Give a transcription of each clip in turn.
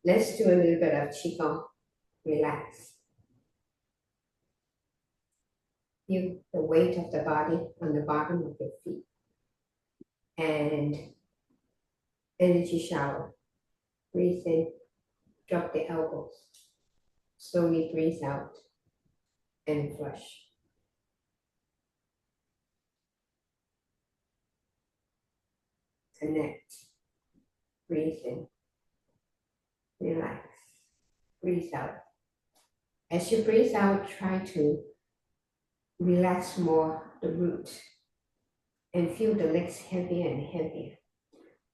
Let's do a little bit of Qigong. Relax. Feel the weight of the body on the bottom of your feet. And energy shower. Breathe in, drop the elbows. Slowly breathe out and flush. Connect. Breathe in. Relax. Breathe out. As you breathe out, try to relax more the root and feel the legs heavier and heavier.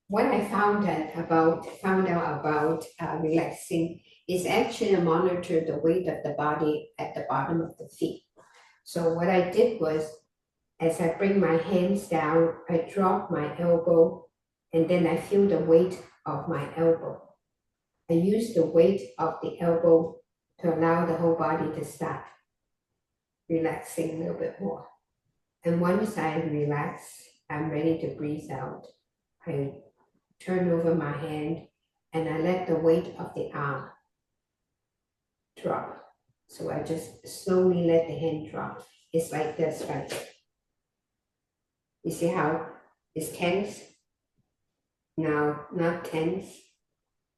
What I found out about relaxing is actually to monitor the weight of the body at the bottom of the feet. So what I did was, as I bring my hands down, I drop my elbow and then I feel the weight of my elbow. I use the weight of the elbow to allow the whole body to start relaxing a little bit more. And once I relax, I'm ready to breathe out. I turn over my hand and I let the weight of the arm drop. So I just slowly let the hand drop. It's like this, right? You see how it's tense? Now, not tense.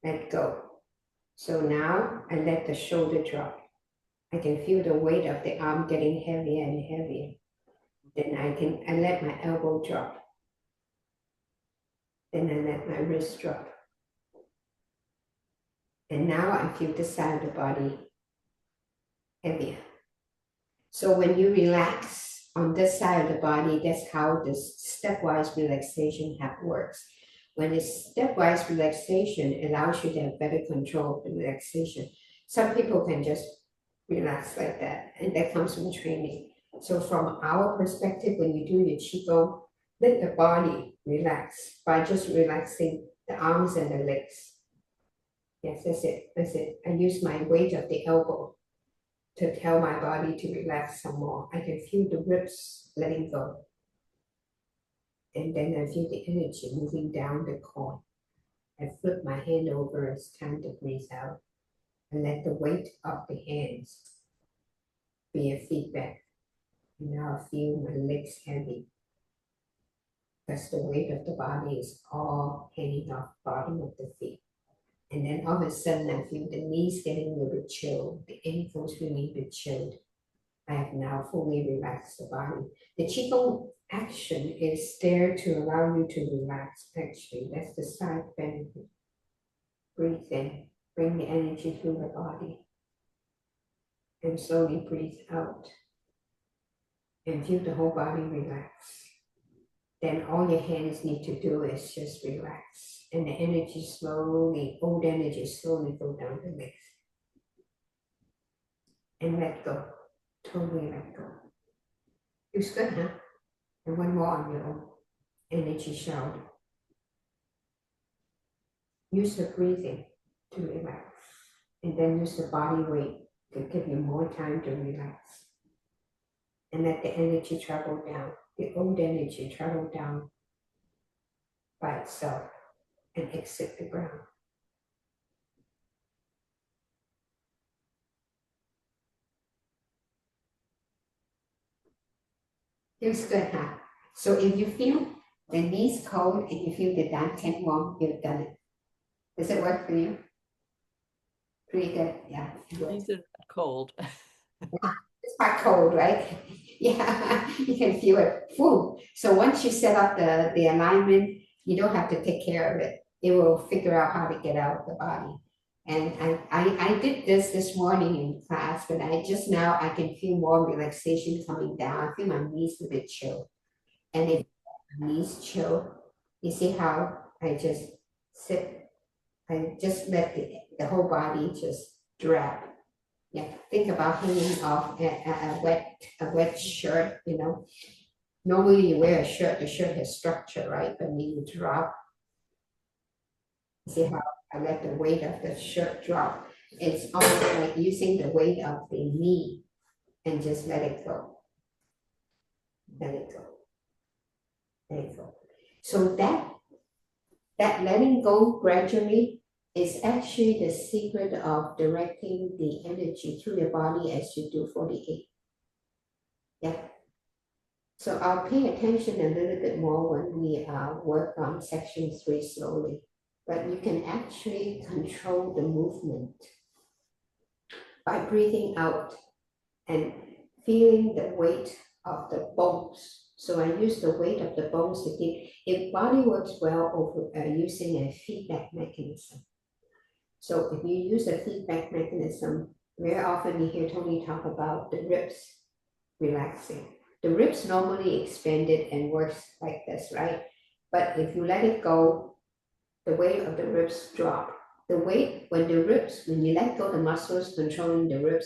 Let go. So now I let the shoulder drop. I can feel the weight of the arm getting heavier and heavier. Then I let my elbow drop. Then I let my wrist drop. And now I feel the side of the body heavier. So when you relax on this side of the body, that's how this stepwise relaxation works. When it's stepwise relaxation, it allows you to have better control of the relaxation. Some people can just relax like that, and that comes from training. So from our perspective, when you do your Qigong, let the body relax by just relaxing the arms and the legs. Yes, that's it, that's it. I use my weight of the elbow to tell my body to relax some more. I can feel the ribs letting go. And then I feel the energy moving down the core. I flip my hand over, it's time to breathe out. And let the weight of the hands be a feedback. And now I feel my legs heavy. Because the weight of the body is all hanging off the bottom of the feet. And then all of a sudden I feel the knees getting a little bit chilled, the ankles feeling a bit chilled. I have now fully relaxed the body. The Qigong action is there to allow you to relax, actually. That's the side benefit. Breathe in, bring the energy through the body. And slowly breathe out. And feel the whole body relax. Then all your hands need to do is just relax. And the energy slowly, old energy slowly go down the legs. And let go. Totally let go. It's good, huh? And one more on your own. Energy shower. Use the breathing to relax. And then use the body weight to give you more time to relax. And let the energy travel down. The old energy travel down by itself and exit the ground. Feels good, huh? So if you feel the knees cold and you feel the dantian warm, you've done it. Does it work for you? Pretty good, yeah. Knees are cold. It's quite cold, right? Yeah, you can feel it. Whew. So once you set up the alignment, you don't have to take care of it. It will figure out how to get out of the body. And I did this morning in class, but I can feel more relaxation coming down. I feel my knees a bit chill. And if my knees chill, you see how I just sit, I just let the whole body just drop. Yeah, think about hanging off a wet shirt, you know. Normally you wear a shirt, the shirt has structure, right? But when you drop, see how I let the weight of the shirt drop. It's almost like using the weight of the knee and just let it go. Let it go. Let it go. So that letting go gradually It's actually the secret of directing the energy through the body as you do 48. Yeah. So I'll pay attention a little bit more when we work on section 3 slowly. But you can actually control the movement by breathing out and feeling the weight of the bones. So I use the weight of the bones to keep, if body works well over using a feedback mechanism. So if you use a feedback mechanism, very often you hear Tony talk about the ribs relaxing. The ribs normally expanded and works like this, right? But if you let it go, the weight of the ribs drop. The weight, when you let go the muscles controlling the rib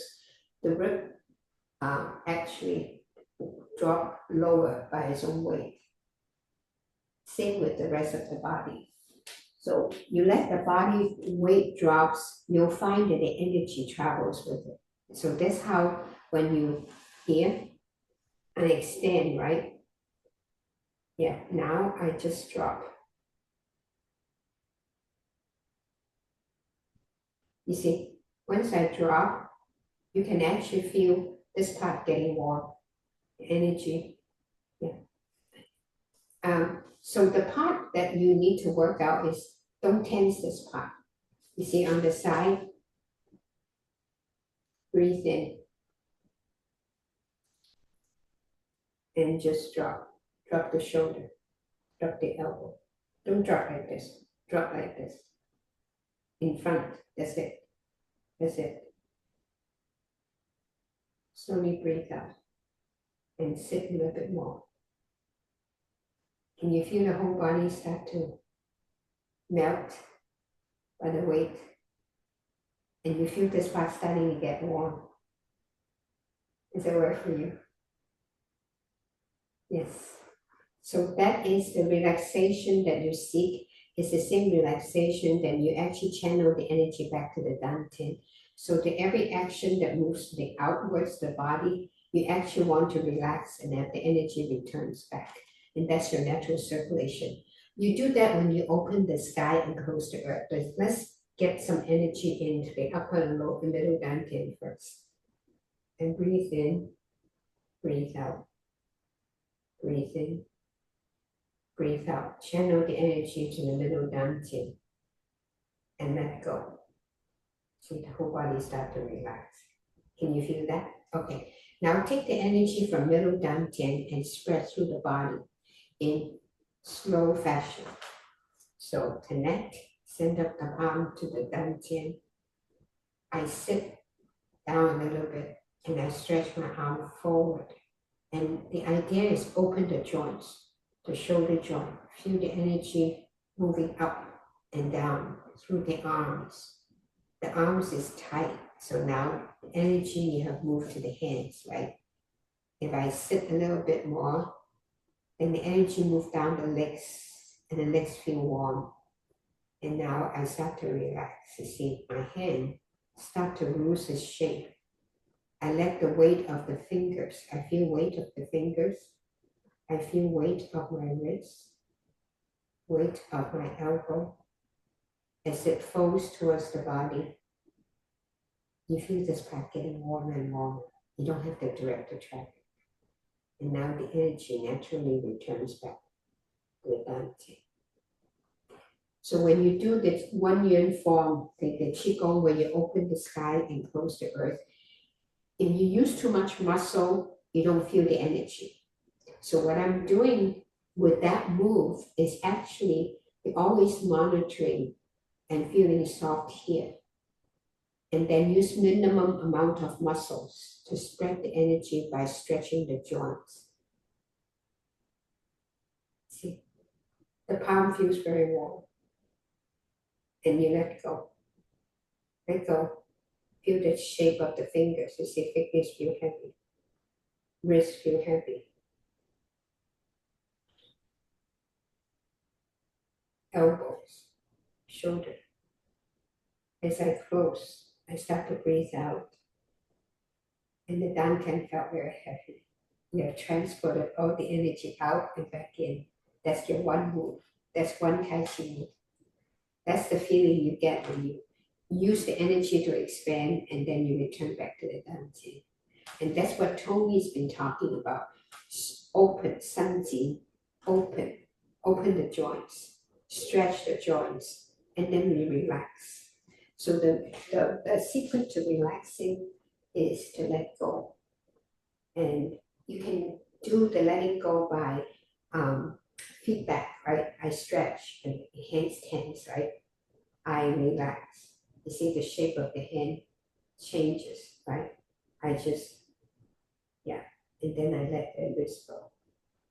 actually drop lower by its own weight. Same with the rest of the body. So you let the body weight drops, you'll find that the energy travels with it. So that's how when you here and extend, right? Yeah, now I just drop. You see, once I drop, you can actually feel this part getting warm, energy. Yeah. So the part that you need to work out is don't tense this part. You see on the side, breathe in and just drop. Drop the shoulder, drop the elbow. Don't drop like this, drop like this. In front, that's it. That's it. Slowly breathe out and sit a little bit more. Can you feel the whole body start to melt by the weight? And you feel this part starting to get warm. Does that work for you? Yes. So that is the relaxation that you seek. It's the same relaxation that you actually channel the energy back to the Dantian. So to every action that moves the outwards, the body, you actually want to relax and have the energy returns back. And that's your natural circulation. You do that when you open the sky and close the earth. But let's get some energy into the upper and lower and middle Dantian first. And breathe in, breathe out. Breathe in, breathe out. Channel the energy to the middle Dantian and let go. See the whole body start to relax. Can you feel that? Okay. Now take the energy from middle Dantian and spread through the body in slow fashion. So connect, send up the palm to the Dantian. I sit down a little bit and I stretch my arm forward. And the idea is open the joints, the shoulder joint. Feel the energy moving up and down through the arms. The arms is tight, so now the energy you have moved to the hands, right? If I sit a little bit more, then the energy moves down the legs, and the legs feel warm. And now I start to relax. You see, my hand start to lose its shape. I let the weight of the fingers. I feel weight of the fingers. I feel weight of my wrist, weight of my elbow. As it folds towards the body, you feel this part getting warmer and warmer. You don't have to direct the traffic. And now the energy naturally returns back to the Dantian. So when you do this HunYuan form, like the Qigong, where you open the sky and close the earth, if you use too much muscle, you don't feel the energy. So what I'm doing with that move is actually always monitoring and feeling soft here. And then use minimum amount of muscles to spread the energy by stretching the joints. See, the palm feels very warm. And you let go. Let go. Feel the shape of the fingers. You see fingers feel heavy. Wrists feel heavy. Elbows, shoulder. As I close, I start to breathe out. And the Dantian felt very heavy. You have transported all the energy out and back in. That's your one move. That's one Taiji move. That's the feeling you get when you use the energy to expand and then you return back to the Dantian. And that's what Tony's been talking about. Open, Sanji, open, open the joints, stretch the joints, and then we relax. So the secret to relaxing is to let go. And you can do the letting go by feedback, right? I stretch, the hands tense, right? I relax. You see the shape of the hand changes, right? I just, yeah, and then I let the wrist go.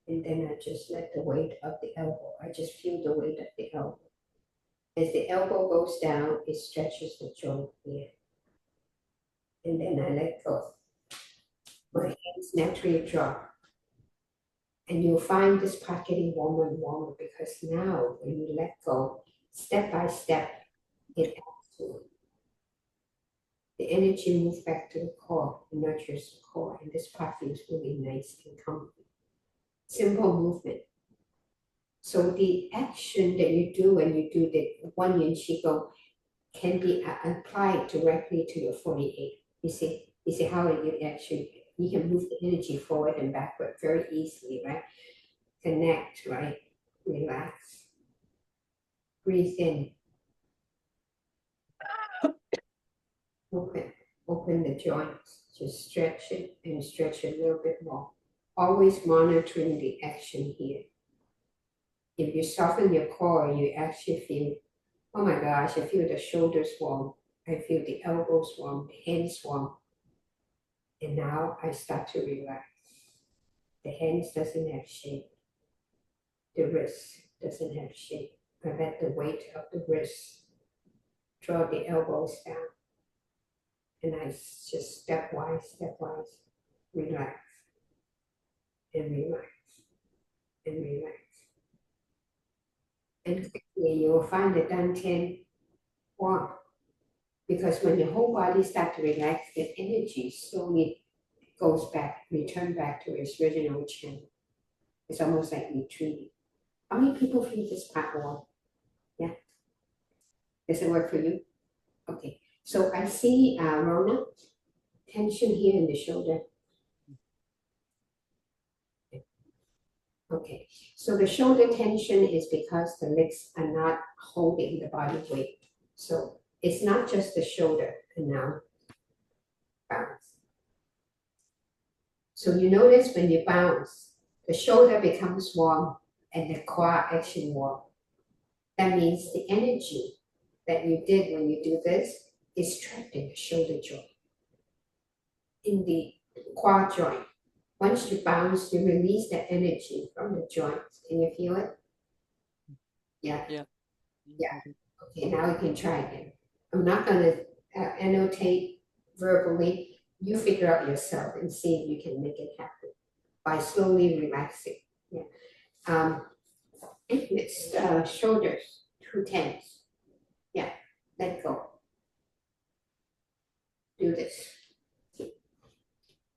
And then I just let the weight of the elbow. I just feel the weight of the elbow. As the elbow goes down, it stretches the joint here. And then I let go. My hands naturally drop. And you'll find this part getting warmer and warmer because now when you let go, step by step, it adds to it. The energy moves back to the core, it nurtures the core, and this part feels really nice and comfy. Simple movement. So the action that you do when you do the HunYuan Qigong can be applied directly to your 48. You see how it actually, you can move the energy forward and backward very easily, right? Connect, right? Relax. Breathe in. Open the joints. Just stretch it and stretch it a little bit more. Always monitoring the action here. If you soften your core, you actually feel, oh my gosh, I feel the shoulders warm. I feel the elbows warm, the hands warm. And now I start to relax. The hands doesn't have shape. The wrist doesn't have shape. I let the weight of the wrist draw the elbows down. And I just stepwise, relax, and relax, and relax. And quickly you will find the Dantian warm. Because when your whole body starts to relax, the energy slowly goes back, return back to its original channel. It's almost like retreating. How many people feel this part warm? Yeah? Does it work for you? Okay. So I see Rona, tension here in the shoulder. Okay. So the shoulder tension is because the legs are not holding the body weight. So it's not just the shoulder, and now bounce. So you notice when you bounce, the shoulder becomes warm and the core actually warm. That means the energy that you did when you do this is trapped in the shoulder joint, in the core joint. Once you bounce, you release the energy from the joints. Can you feel it? Yeah. Yeah. Yeah. Okay, now we can try again. I'm not going to annotate verbally. You figure out yourself and see if you can make it happen by slowly relaxing. Yeah. It's shoulders, 2 tenths. Yeah, let go. Do this.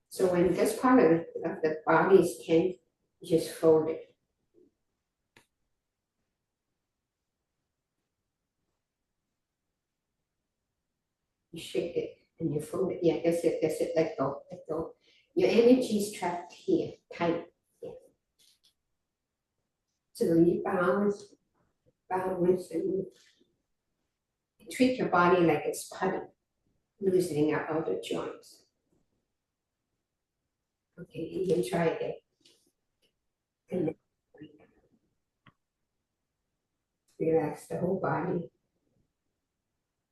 So when this part of the body is tense, just fold it. You shake it and you fold it. Yeah, that's it, let go, let go. Your energy is trapped here, tight. Yeah. So you bounce, and treat your body like it's putty, loosening up all the joints. Okay, you can try again. And then relax the whole body.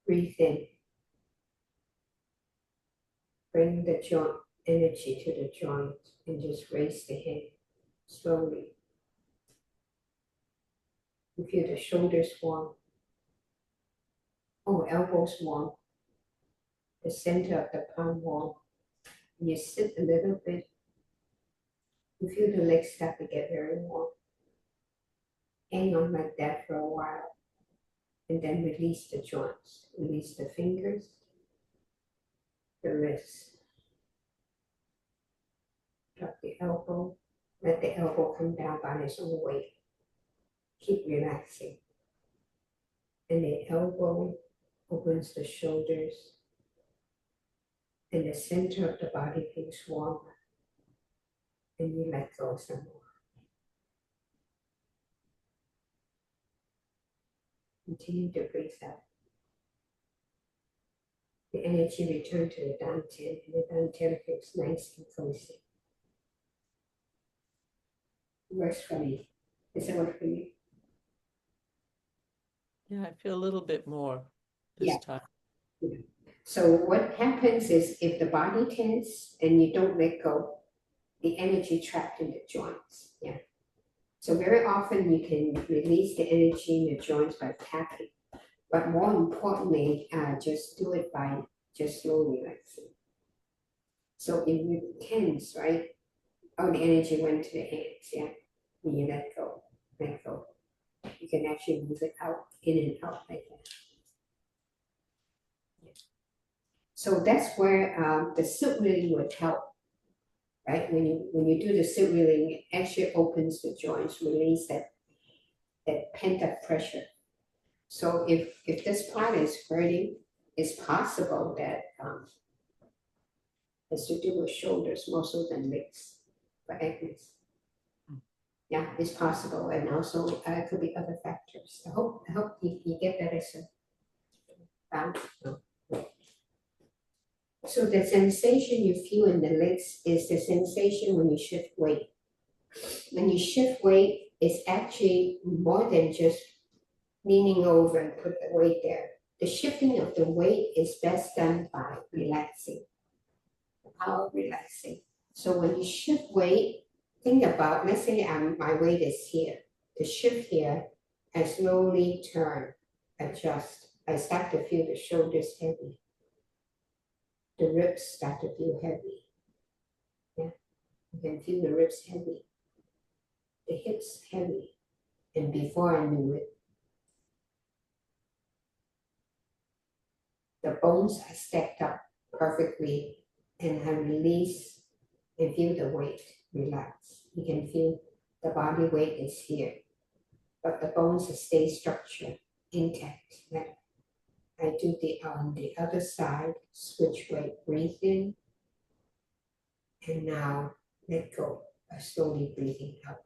Breathe in. Bring the joint energy to the joint and just raise the head slowly. You feel the shoulders warm. Oh, elbows warm. The center of the palm warm. You sit a little bit. You feel the legs start to get very warm. Hang on like that for a while. And then release the joints. Release the fingers, the wrists. Drop the elbow. Let the elbow come down by its own weight. Keep relaxing. And the elbow opens the shoulders. And the center of the body feels warmer. And you let go some more. Continue to breathe out. The energy return to the dantian, and the dantian feels nice and cozy. It works for me. Does it work for you? Yeah, I feel a little bit more this Yeah. time. Yeah. So what happens is if the body tense and you don't let go, the energy trapped in the joints. Yeah. So very often you can release the energy in the joints by tapping. But more importantly, just do it by just slowly relaxing. So if you tense, right? Oh, the energy went to the hands, yeah. When you let go. You can actually move it out, in and out like that. Yeah. So that's where the silk reeling would help, right? When you do the silk reeling, it actually opens the joints, release that pent up pressure. So if this part is hurting, it's possible that it's to do with shoulders more so than legs for Agnes. Yeah, it's possible, and also it could be other factors. I hope you get that as a balance. So the sensation you feel in the legs is the sensation when you shift weight. When you shift weight, it's actually more than just leaning over and put the weight there. The shifting of the weight is best done by relaxing, the power of relaxing. So when you shift weight, think about, let's say my weight is here. To shift here, I slowly turn, adjust. I start to feel the shoulders heavy. The ribs start to feel heavy. Yeah, you can feel the ribs heavy. The hips heavy. And before I knew it, the bones are stacked up perfectly, and I release and feel the weight relax. You can feel the body weight is here, but the bones stay structured, intact. Like I do on the other side, switch weight, breathe in, and now let go by slowly breathing out.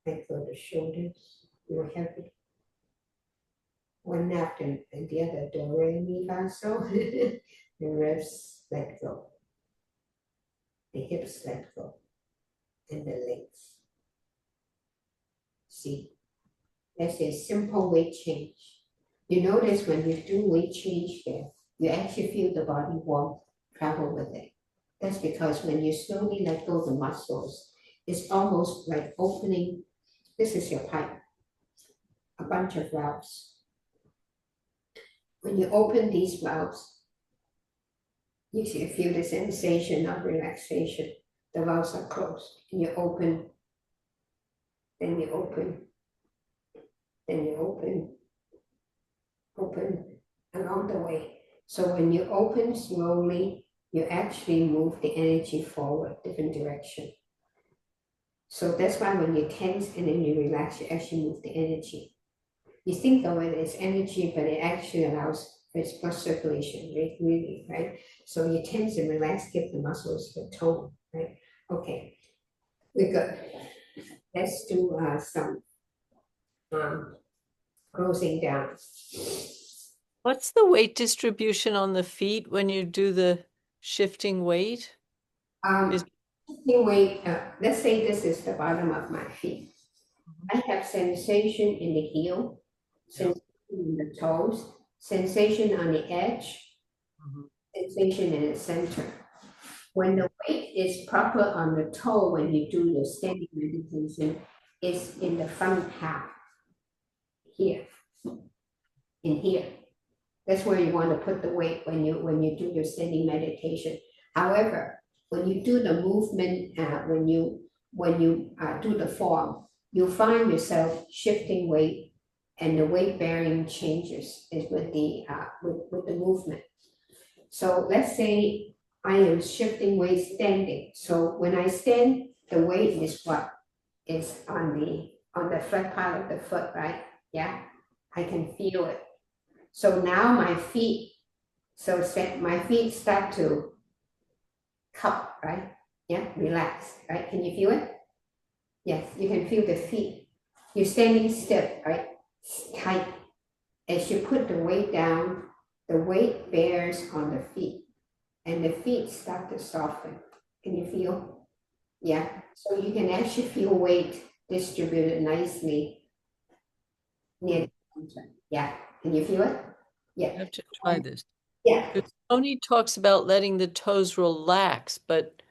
Let go the shoulders, you're heavy. One after and the other, do re mi fa so. The ribs let go, the hips let go, and the legs. See, that's a simple weight change. You notice when you do weight change there, you actually feel the body warmth travel with it. That's because when you slowly let go of the muscles, it's almost like opening, this is your pipe, a bunch of valves. When you open these valves, you feel the sensation of relaxation. The valves are closed, and you open, then you open, then you open, open along the way. So when you open slowly, you actually move the energy forward, different direction. So that's why when you tense and then you relax, you actually move the energy. You think of it as energy, but it actually allows for its blood circulation, really, right? So you tense and relax, give the muscles the tone, right? Okay, we're good. Let's do some closing down. What's the weight distribution on the feet when you do the shifting weight? Shifting weight, let's say this is the bottom of my feet. I have sensation in the heel, sensation in the toes, sensation on the edge, sensation in the center. When the weight is proper on the toe, when you do your standing meditation, it's in the front half, here, in here. That's where you want to put the weight when you do your standing meditation. However, when you do the movement, when you do the form, you find yourself shifting weight, and the weight bearing changes is with the movement. So let's say I am shifting weight standing. So when I stand, the weight is what is on the flat part of the foot, right? Yeah. I can feel it. So now my feet, my feet start to cup, right? Yeah, relax, right? Can you feel it? Yes, you can feel the feet. You're standing stiff, right? Tight. As you put the weight down, the weight bears on the feet, and the feet start to soften. Can you feel? Yeah. So you can actually feel weight distributed nicely near the center. Yeah. Can you feel it? I Yeah. have to try this. Yeah. Tony talks about letting the toes relax, but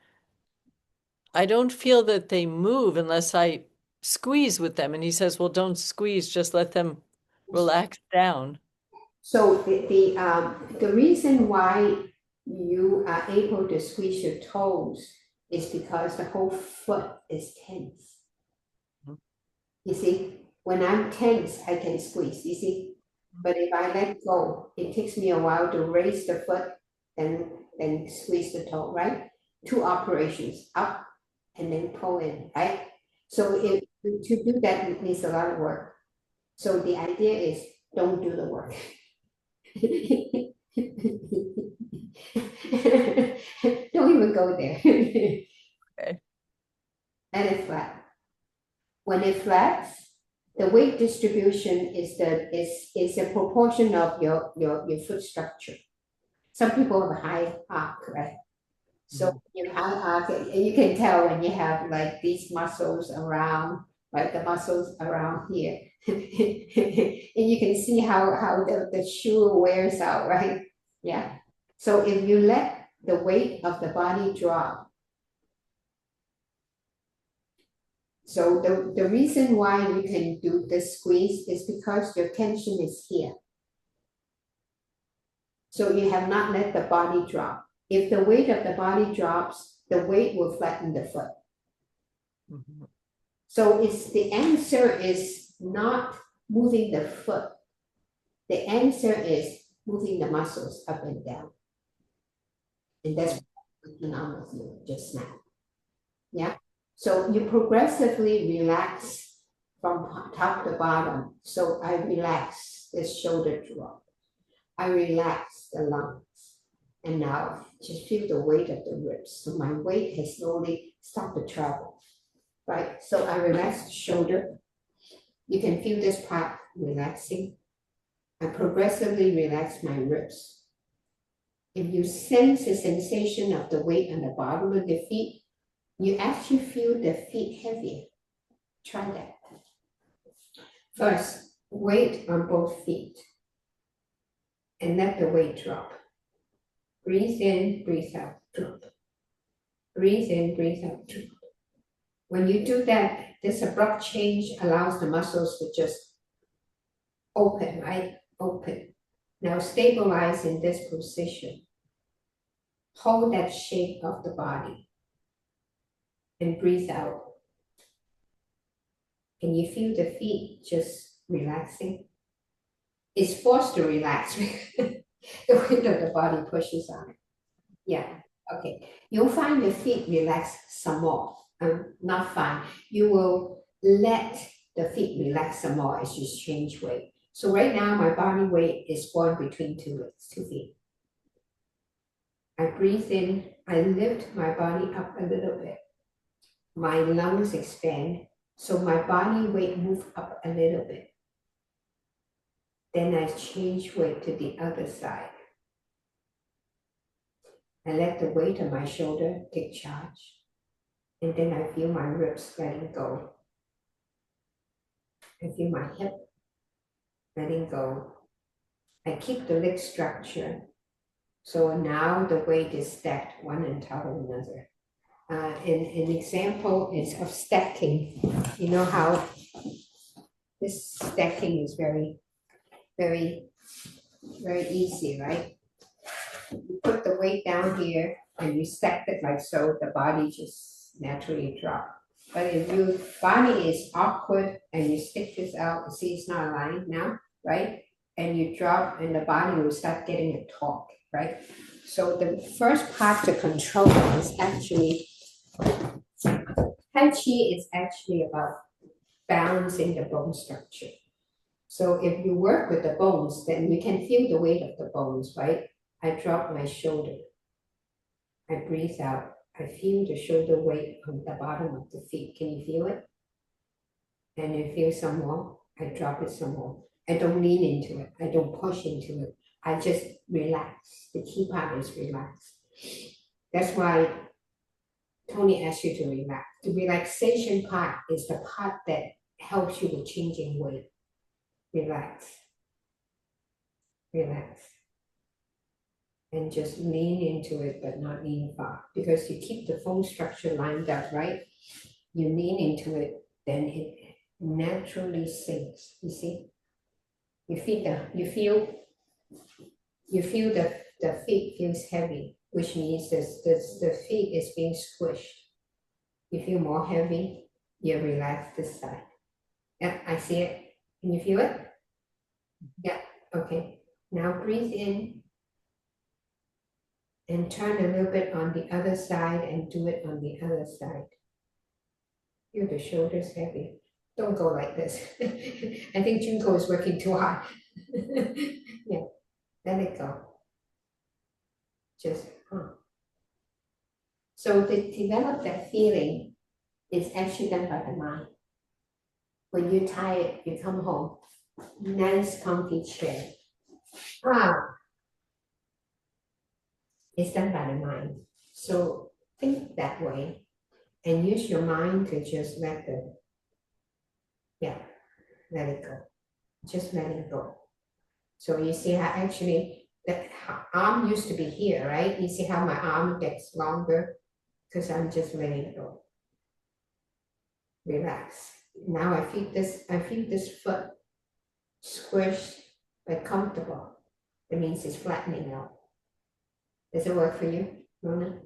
I don't feel that they move unless I squeeze with them. And he says, well, don't squeeze, just let them relax down. So the reason why you are able to squeeze your toes is because the whole foot is tense. Mhm. You see, when I'm tense, I can squeeze, you see. But if I let go, it takes me a while to raise the foot and then squeeze the toe, right? Two operations, up and then pull in, right? So if to do that, it needs a lot of work. So the idea is don't do the work. Don't even go there. Okay. And it's flat. When it flats, the weight distribution is a proportion of your foot structure. Some people have a high arc, right? So your high arc, and you can tell when you have like these muscles around, like the muscles around here. And you can see how the shoe wears out, right? Yeah. So if you let the weight of the body drop, so the reason why you can do the squeeze is because your tension is here. So you have not let the body drop. If the weight of the body drops, the weight will flatten the foot. Mhm. So the answer is not moving the foot. The answer is moving the muscles up and down. And that's what I'm working on with you just now. Yeah. So you progressively relax from top to bottom. So I relax the shoulder drop. I relax the lungs. And now just feel the weight of the ribs. So my weight has slowly stopped to travel. Right? So I relax the shoulder. You can feel this part relaxing. I progressively relax my ribs. If you sense the sensation of the weight on the bottom of the feet, you actually feel the feet heavier. Try that. First, weight on both feet and let the weight drop. Breathe in, breathe out, drop. Breathe in, breathe out, drop. When you do that, this abrupt change allows the muscles to just open, right? Open. Now stabilize in this position. Hold that shape of the body and breathe out. Can you feel the feet just relaxing? It's forced to relax. The weight of the body pushes on it. Yeah, okay. You'll find the feet relax some more. Not fine. You will let the feet relax some more as you change weight. So right now, my body weight is born between two feet. I breathe in, I lift my body up a little bit. My lungs expand, so my body weight moves up a little bit. Then I change weight to the other side. I let the weight of my shoulder take charge. And then I feel my ribs letting go. I feel my hip letting go. I keep the leg structure. So now the weight is stacked one on top of another. An example is of stacking. You know how this stacking is very, very, very easy, right? You put the weight down here and you stack it like so, the body just naturally drops. But if your body is awkward and you stick this out, see it's not aligned now, right? And you drop and the body will start getting a torque, right? So the first part to control is actually, Tai Chi is actually about balancing the bone structure. So if you work with the bones, then you can feel the weight of the bones, right? I drop my shoulder. I breathe out. I feel the shoulder weight on the bottom of the feet. Can you feel it? And you feel some more. I drop it some more. I don't lean into it. I don't push into it. I just relax. The key part is relax. That's why Tony asked you to relax. The relaxation part is the part that helps you with changing weight. Relax. Relax. And just lean into it, but not lean far. Because you keep the bone structure lined up, right? You lean into it, then it naturally sinks. You see? You feel the feet feels heavy, which means the feet is being squished. You feel more heavy, you relax this side. Yeah, I see it. Can you feel it? Yeah, okay. Now breathe in and turn a little bit on the other side and do it on the other side. Feel the shoulders heavy. Don't go like this. I think Junko is working too hard. Yeah, let it go. Just, So to develop that feeling is actually done by the mind. When you're tired, you come home, nice comfy chair. It's done by the mind. So think that way and use your mind to just let it go. Just let it go. So you see how actually the arm used to be here, right? You see how my arm gets longer because I'm just letting it go. Relax. Now I feel this foot squished but comfortable. It means it's flattening out. Does it work for you, Rona?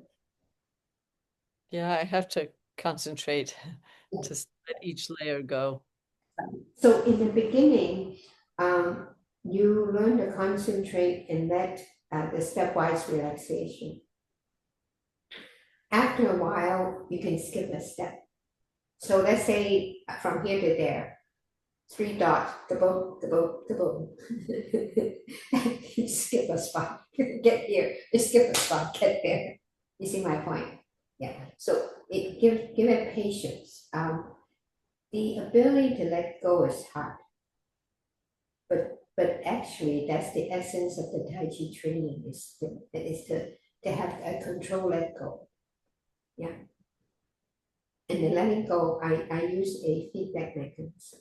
Yeah, I have to concentrate to let each layer go. So in the beginning, you learn to concentrate and let the stepwise relaxation. After a while, you can skip a step. So let's say from here to there, 3 dots, the boom. You skip a spot, get here, you skip a spot, get there. You see my point? Yeah. So give it patience. The ability to let go is hard. But actually, that's the essence of the Taiji training is to have a control, let go. Yeah. And the letting go, I use a feedback mechanism.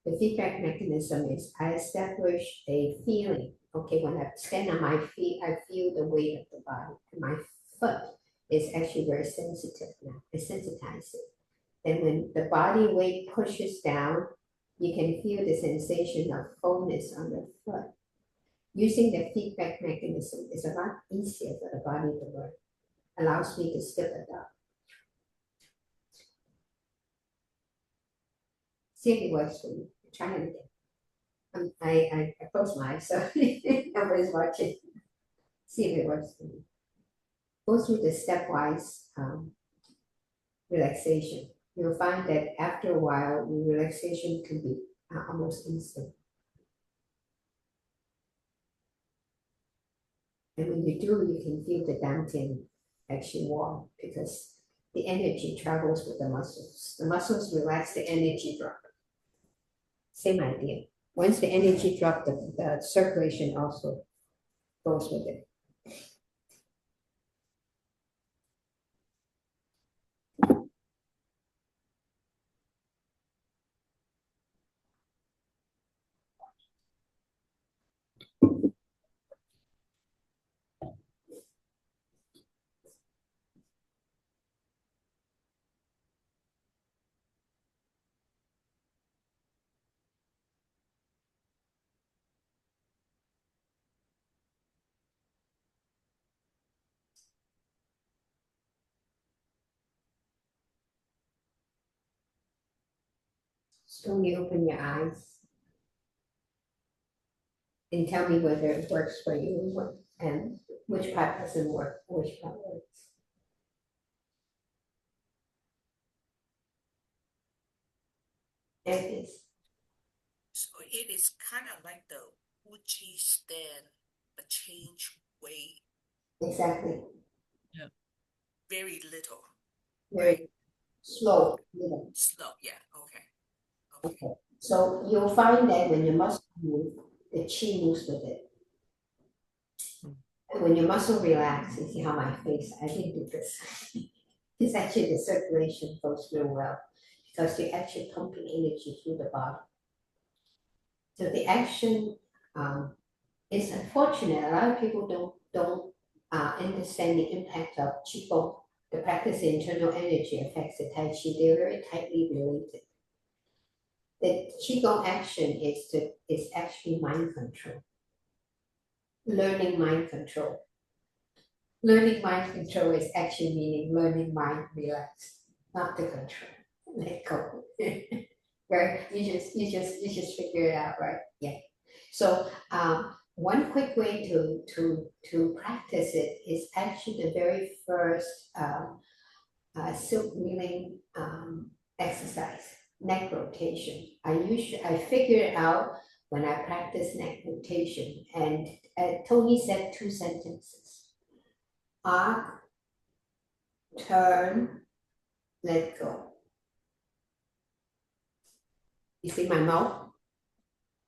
The feedback mechanism is I establish a feeling. Okay, when I stand on my feet, I feel the weight of the body. And my foot is actually very sensitive now. I sensitize it. And when the body weight pushes down, you can feel the sensation of fullness on the foot. Using the feedback mechanism is a lot easier for the body to learn. Allows me to skip it up. See if it works for you. Try it again. I close my eyes, so nobody's watching. See if it works for you. Go through the stepwise relaxation. You'll find that after a while, the relaxation can be almost instant. And when you do, you can feel the dantian actually warm because the energy travels with the muscles. The muscles relax, the energy drop. Same idea. Once the energy drop, the circulation also goes with it. Slowly open your eyes and tell me whether it works for you and which part doesn't work, which part works. There it is. So it is kind of like the Uchi stand, a change weight. Exactly. Yeah. Very little. Very Right. slow, little. Slow. Yeah. Okay. Okay. So you'll find that when your muscle move, the chi moves with it. And when your muscle relax, you see how my face, I didn't do this. It's actually the circulation goes real well because you're actually pumping energy through the body. So the action is unfortunate. A lot of people don't understand the impact of Qigong. The practice of internal energy affects the Tai Chi. They're very tightly related. The Qigong action is actually mind control. Learning mind control. Learning mind control is actually meaning learning mind relax, not the control. Let go. Right? You just figure it out, right? Yeah. So one quick way to practice it is actually the very first silk wheeling exercise, neck rotation. I figured out when I practice neck rotation, and Tony said 2 sentences. Arc, turn, let go. You see my mouth?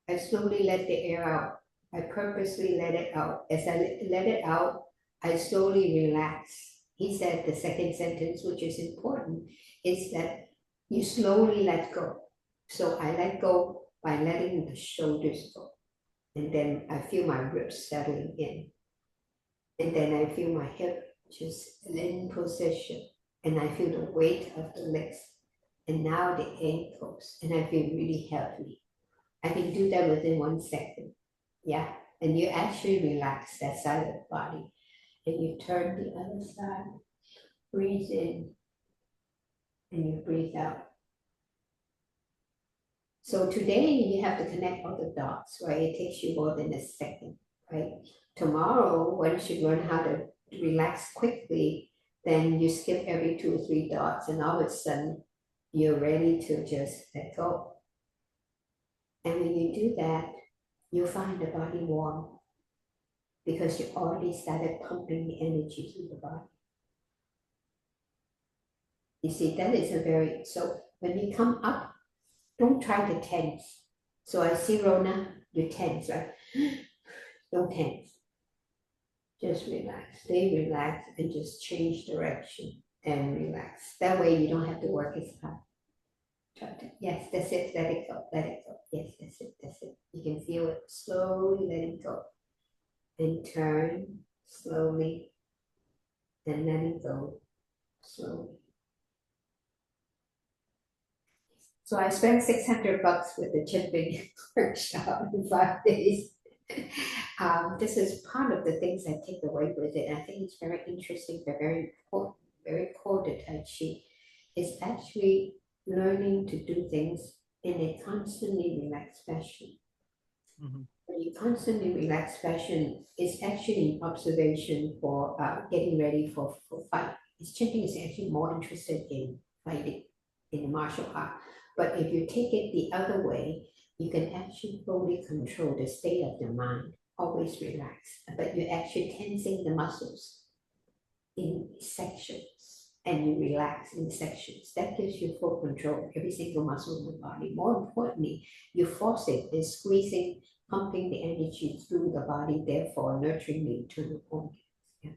I slowly let the air out. I purposely let it out. As I let it out, I slowly relax. He said the second sentence, which is important, is that you slowly let go. So I let go by letting the shoulders go. And then I feel my ribs settling in. And then I feel my hip just in position. And I feel the weight of the legs. And now the ankles. And I feel really heavy. I can do that within 1 second. Yeah. And you actually relax that side of the body. And you turn the other side. Breathe in. And you breathe out. So today you have to connect all the dots, right? It takes you more than a second, right? Tomorrow, once you learn how to relax quickly, then you skip every 2 or 3 dots, and all of a sudden you're ready to just let go. And when you do that, you'll find the body warm because you already started pumping the energy through the body. You see, that is a very, so when you come up, don't try to tense. So I see Rona, you tense, right? Don't tense. Just relax. Stay relaxed and just change direction and relax. That way you don't have to work as hard. Yes, that's it. Let it go. Let it go. Yes, that's it. That's it. You can feel it. Slowly let it go. And turn slowly. And let it go slowly. So I spent $600 with the chipping workshop in 5 days. This is part of the things I take away with it. I think it's very interesting, but very important, very core to Tai Chi. It's actually learning to do things in a constantly relaxed fashion. Mm-hmm. When you constantly relaxed fashion, it's actually observation for getting ready for fight. Chipping is actually more interested in fighting, in martial art. But if you take it the other way, you can actually fully control the state of the mind, always relax, but you're actually tensing the muscles in sections and you relax in sections. That gives you full control of every single muscle in the body. More importantly, you force it, is squeezing, pumping the energy through the body, therefore nurturing the internal organs. Yeah.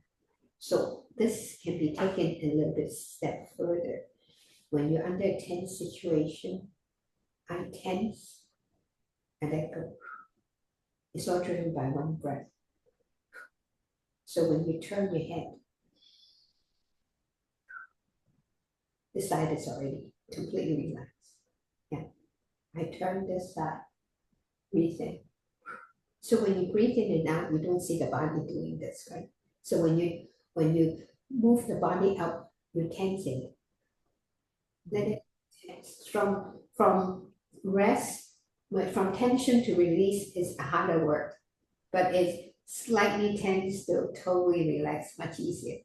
So this can be taken a little bit step further. When you're under a tense situation, I tense and let go. It's all driven by one breath. So when you turn your head, the side is already completely relaxed. Yeah. I turn this side, breathe in. So when you breathe in and out, you don't see the body doing this, right? So when you move the body out, you're tensing. Let it tense. From rest, from tension to release is harder work, but it's slightly tense to totally relax, much easier.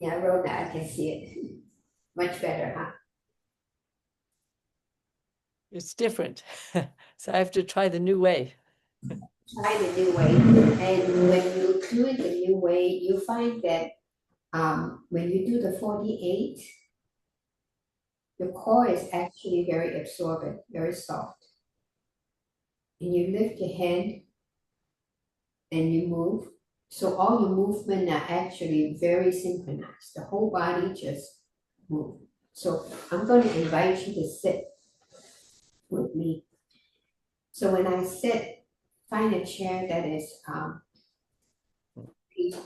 Yeah, I wrote that, I can see it. Much better, huh? It's different. So I have to try the new way. Try the new way. And when you do it the new way, you find that when you do the 48, the core is actually very absorbent, very soft. And you lift your hand and you move. So all your movement are actually very synchronized. The whole body just moves. So I'm going to invite you to sit with me. So when I sit, find a chair that is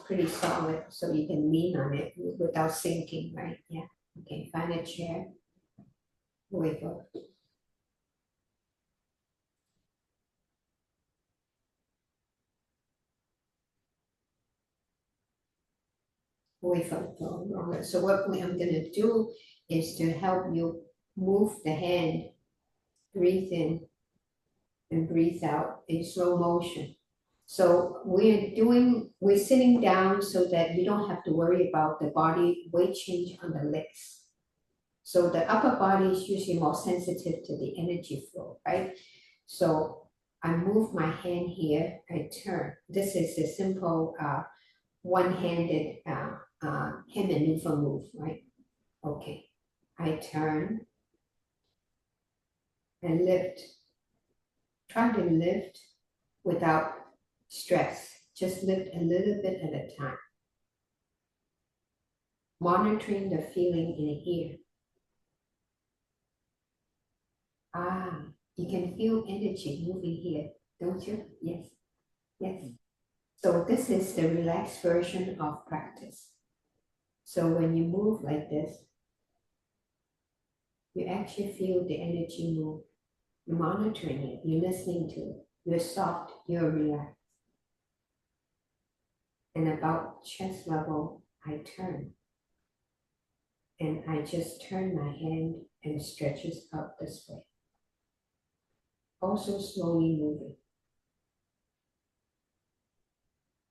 pretty solid so you can lean on it without sinking, right? Yeah. Okay, find a chair. Wait for it. Wait for it to go longer. So what I'm gonna do is to help you move the hand, breathe in and breathe out in slow motion. So we're sitting down so that you don't have to worry about the body weight change on the legs. So the upper body is usually more sensitive to the energy flow, right? So I move my hand here, I turn. This is a simple one-handed hand maneuver move, right? Okay, I turn and lift. Try to lift without stress. Just lift a little bit at a time. Monitoring the feeling in here. You can feel energy moving here, don't you? Yes, yes. So this is the relaxed version of practice. So when you move like this, you actually feel the energy move. You're monitoring it, you're listening to it. You're soft, you're relaxed. And about chest level, I turn. And I just turn my hand and stretches up this way. Also slowly moving.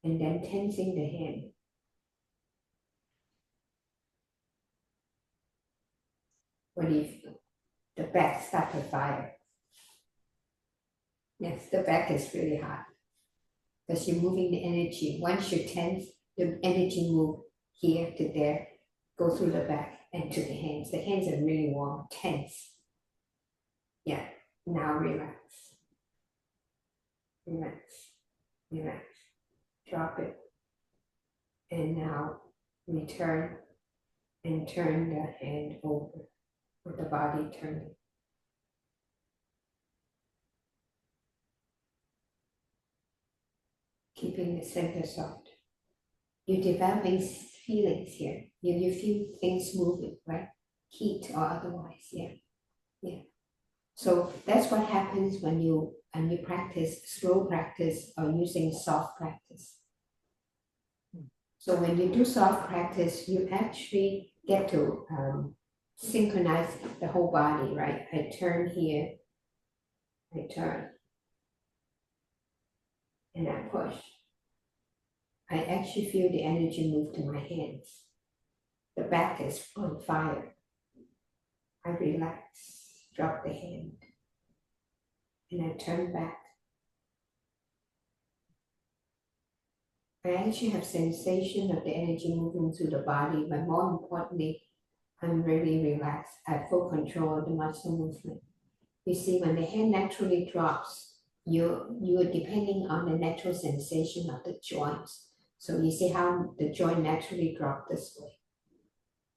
And then tensing the hand. What do you feel? The back start to fire. Yes, the back is really hot. Because you're moving the energy. Once you tense, the energy move here to there, go through the back and to the hands. The hands are really warm, tense. Yeah, now relax. Relax, relax. Drop it. And now return and turn the hand over with the body turning. Keeping the center soft. You're developing feelings here. You feel things moving, right? Heat or otherwise, yeah. Yeah. So that's what happens when you practice slow practice or using soft practice. So when you do soft practice, you actually get to synchronize the whole body, right? I turn here, I turn, and I push. I actually feel the energy move to my hands. The back is on fire. I relax, drop the hand, and I turn back. I actually have sensation of the energy moving through the body, but more importantly, I'm really relaxed. I have full control of the muscle movement. You see, when the hand naturally drops, you're depending on the natural sensation of the joints. So you see how the joint naturally drop this way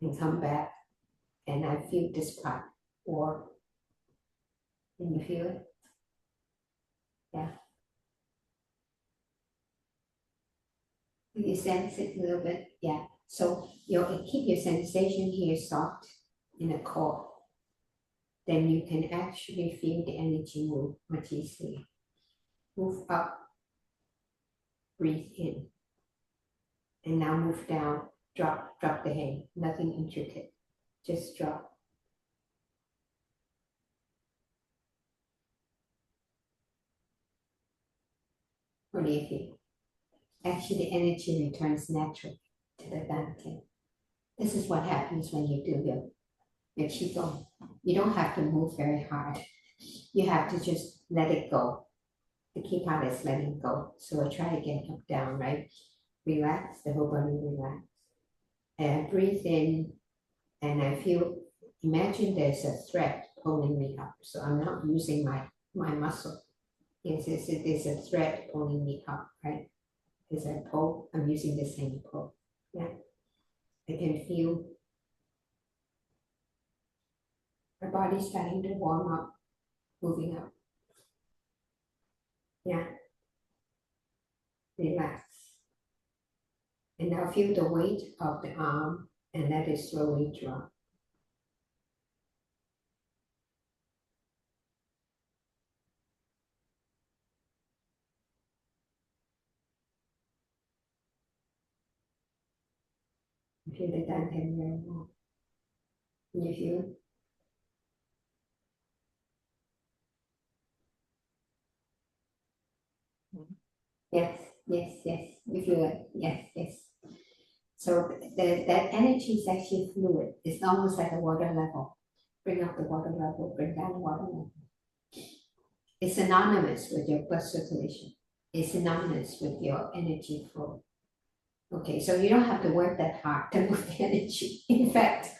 and come back, and I feel this part. Or can you feel it? Yeah. You sense it a little bit? Yeah. So you keep your sensation here soft in the core. Then you can actually feel the energy move much easier. Move up, breathe in. And now move down, drop the hand, nothing intricate, just drop. What do you feel? Actually, the energy returns naturally to the Dantian. This is what happens when you do your Qigong. You don't have to move very hard. You have to just let it go. The key part is letting go. So I try again, up, down, right? Relax, the whole body relax. And breathe in, and I feel, imagine there's a thread pulling me up. So I'm not using my muscle. Yes, it is a thread pulling me up, right? As I pull, I'm using the same pull. Yeah. I can feel my body starting to warm up, moving up. Yeah. Relax. And now feel the weight of the arm and let it slowly drop. Feel the dantian very well. You feel? Yes, yes, yes. You feel it. Yes, yes. So that energy is actually fluid. It's almost like a water level. Bring up the water level, bring down the water level. It's synonymous with your blood circulation. It's synonymous with your energy flow. Okay, so you don't have to work that hard to move the energy. In fact,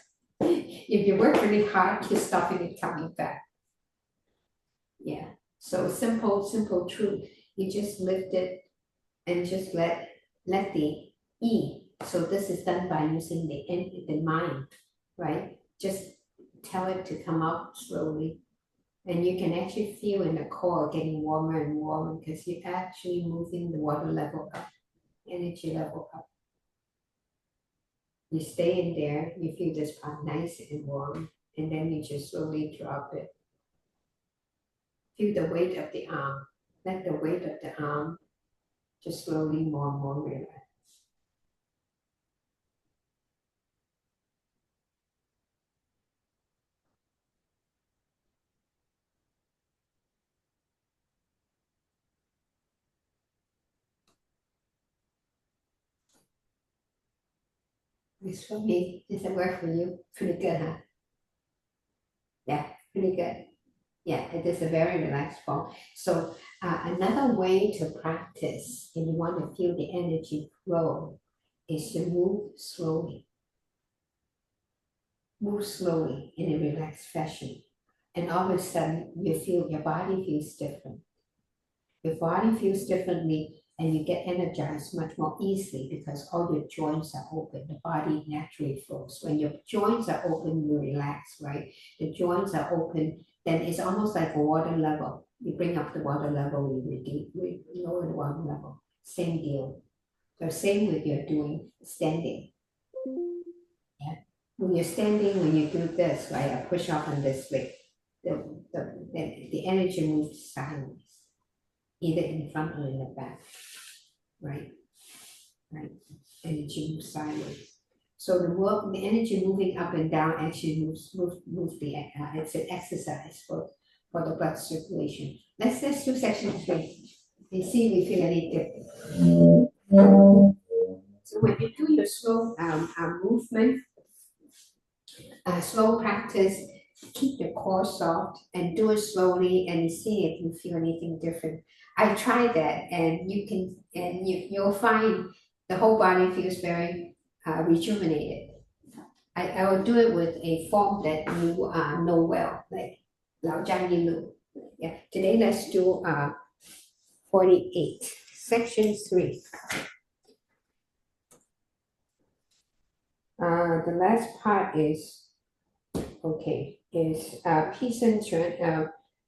if you work really hard, you're stopping it coming back. Yeah. So simple truth. You just lift it and just let the E. So this is done by using the mind, right? Just tell it to come out slowly. And you can actually feel in the core getting warmer and warmer because you're actually moving the water level up, energy level up. You stay in there, you feel this part nice and warm, and then you just slowly drop it. Feel the weight of the arm. Let the weight of the arm just slowly more and more relax. This for me. Does it work for you? Pretty good, huh? Yeah, pretty good. Yeah, it is a very relaxed form. So another way to practice, if you want to feel the energy flow, is to move slowly. Move slowly in a relaxed fashion. And all of a sudden, you feel your body feels different. Your body feels differently and you get energized much more easily because all your joints are open. The body naturally flows. When your joints are open, you relax, right? The joints are open, then it's almost like a water level. You bring up the water level, we lower the water level. Same deal. So same with your doing standing. Yeah. When you're standing, when you do this, right, I push off on this leg, the energy moves sideways, either in front or in the back, right? Right, energy moves sideways. So the energy moving up and down actually moves the it's an exercise for the blood circulation. Let's do section 3 and see if we feel any different. So when you do your slow movement, slow practice, keep the core soft and do it slowly and see if you feel anything different. I tried that and you'll find the whole body feels very rejuvenated. I will do it with a form that you know well, like Lao Jia Yi Lu. Yeah. Today let's do 48, section 3. The last part is peace and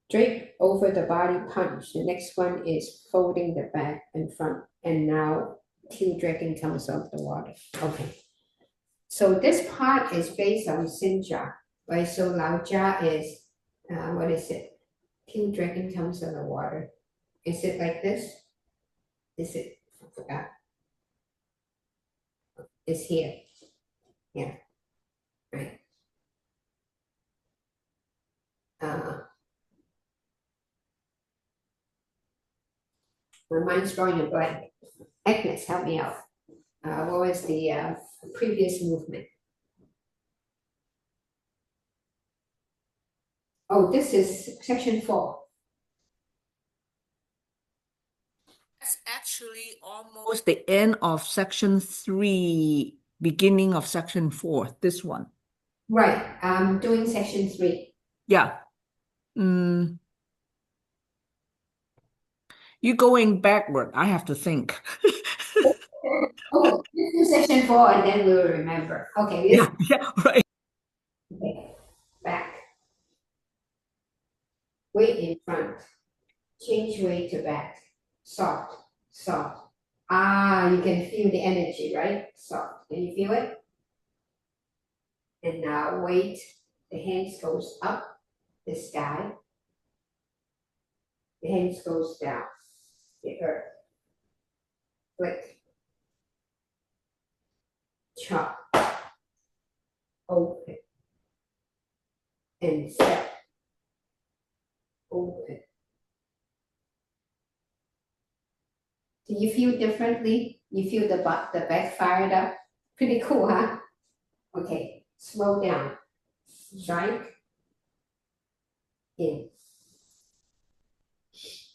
drape over the body punch. The next one is folding the back and front. And now tail dragon comes off the water. Okay. So this part is based on Sinja, right? So Lao Jia is, what is it? Tail dragon comes on the water. Is it like this? Is it? I forgot. It's here. Yeah. Right. My mind's drawing a blank. Agnes, help me out. What was the previous movement? Oh, this is section 4. That's actually almost the end of section 3, beginning of section 4, this one. Right, I'm doing section 3. Yeah. You're going backward. I have to think. Oh, let's do section 4 and then we'll remember. Okay, Yeah, right. okay, back. Weight in front. Change weight to back. Soft, soft. Ah, you can feel the energy, right? Soft. Can you feel it? And now weight. The hands goes up the sky. The hands goes down the earth. Flick. Chop. Open. And step. Open. Do you feel differently? You feel the back fired up? Pretty cool, huh? Okay, slow down. Strike. In.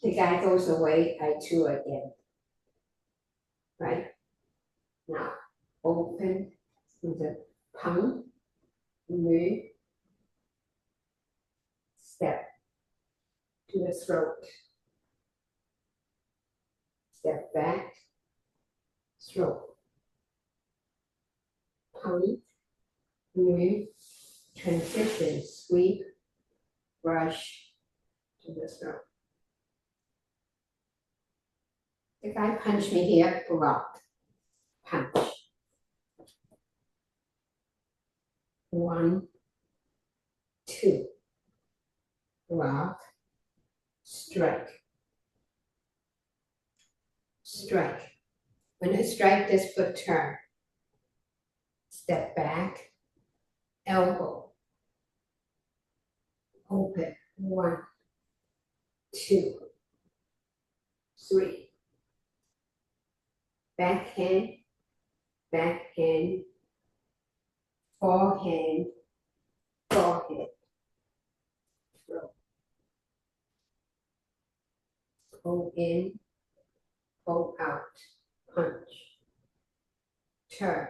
The guy goes away, I two again. Right? Now, open with the palm, move, step to the throat. Step back, throat. Palm, move, transition, sweep, brush to the throat. The guy punched me here, block, punch. 1, 2, block, strike. Strike. When I strike this foot turn, step back, elbow, open, 1, 2, 3. Backhand, backhand, forehand, forehand. Throw. Pull in, pull out, punch, turn.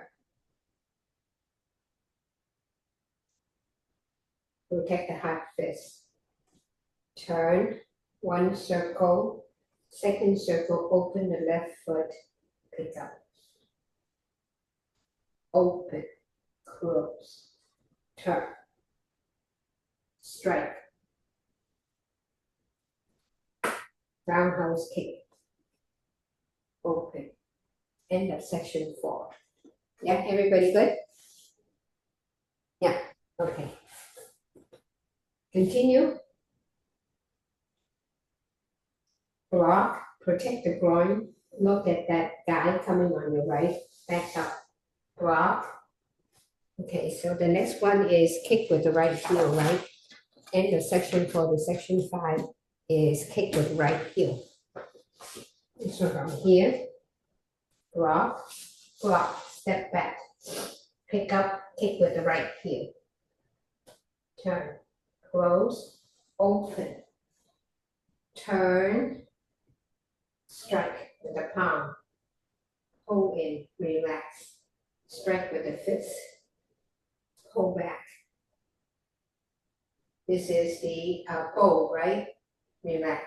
Protect the hot fist. Turn, 1 circle, 2nd circle, open the left foot, pick up. Open, close, turn, strike. Roundhouse kick. Open. End of section 4. Yeah, everybody good? Yeah, okay. Continue. Block, protect the groin. Look at that guy coming on your right. Back up. Block. Okay, so the next one is kick with the right heel, right? And the section 4, the section 5 is kick with right heel. So from here, block, block, step back, pick up, kick with the right heel. Turn, close, open, turn, strike with the palm, pull in, relax, strike with the fist, pull back. This is the pull, right? Relax.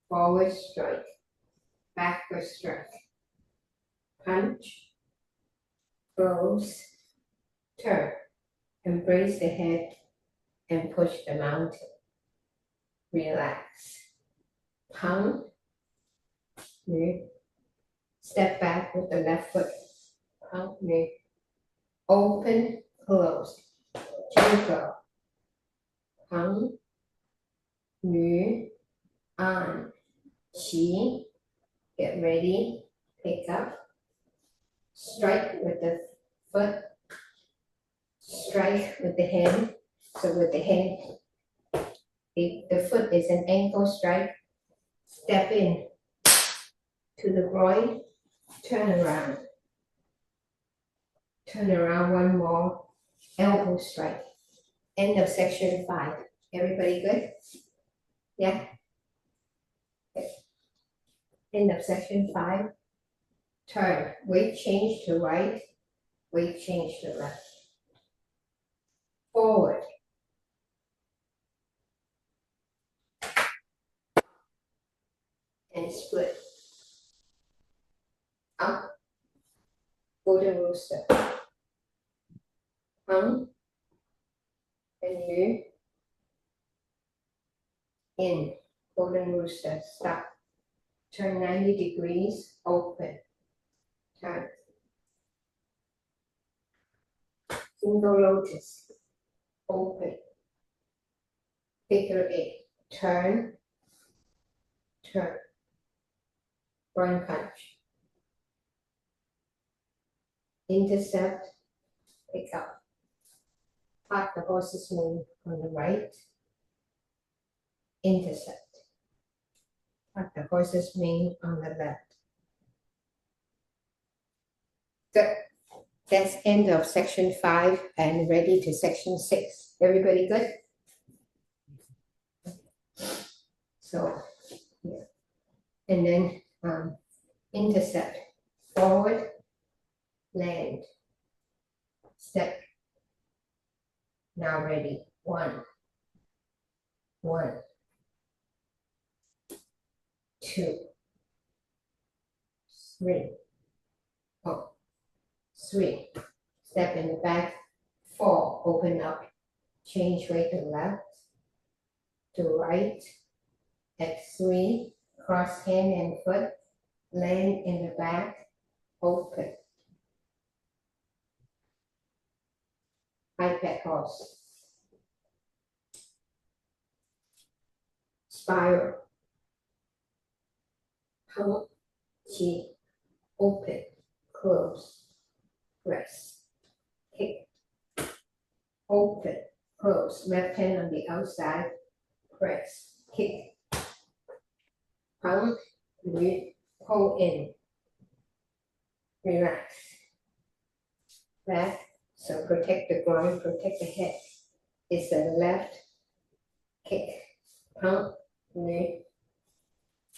Forward strike, backward strike, punch, close, turn, embrace the head and push the mountain. Relax. Pound, move, step back with the left foot, pound, move, open, close, gentle, pound, move, on, chi, get ready, pick up, strike with the foot, strike with the hand. So with the hand, if the foot is an ankle strike, step in to the groin, turn around. Turn around one more, elbow strike. End of section 5. Everybody good? Yeah. End of section 5. Turn. Weight change to right. Weight change to left. Forward. And split. Up. Golden rooster. Hung. And you. In. Golden rooster. Stop. Turn 90 degrees. Open. Turn. Single lotus. Open. Figure 8. Turn. Turn. One punch. Intercept. Pick up. Park the horse's mane on the right. Intercept. Park the horse's mane on the left. Good. That's end of section 5 and ready to section 6. Everybody good? So, yeah. And then intercept. Forward. Land. Step. Now ready. 1. 1. 2. 3. Oh. 3. Step in the back. 4. Open up. Change way to left. To right. At 3. Cross hand and foot. Land in the back. Open. High pet horse. Spiral. Hung. Qi. Open. Close. Press. Kick. Open. Close. Left hand on the outside. Press. Kick. Hung. Pull in. Relax. Back. So protect the groin, protect the head. It's a left kick. Pump, knee.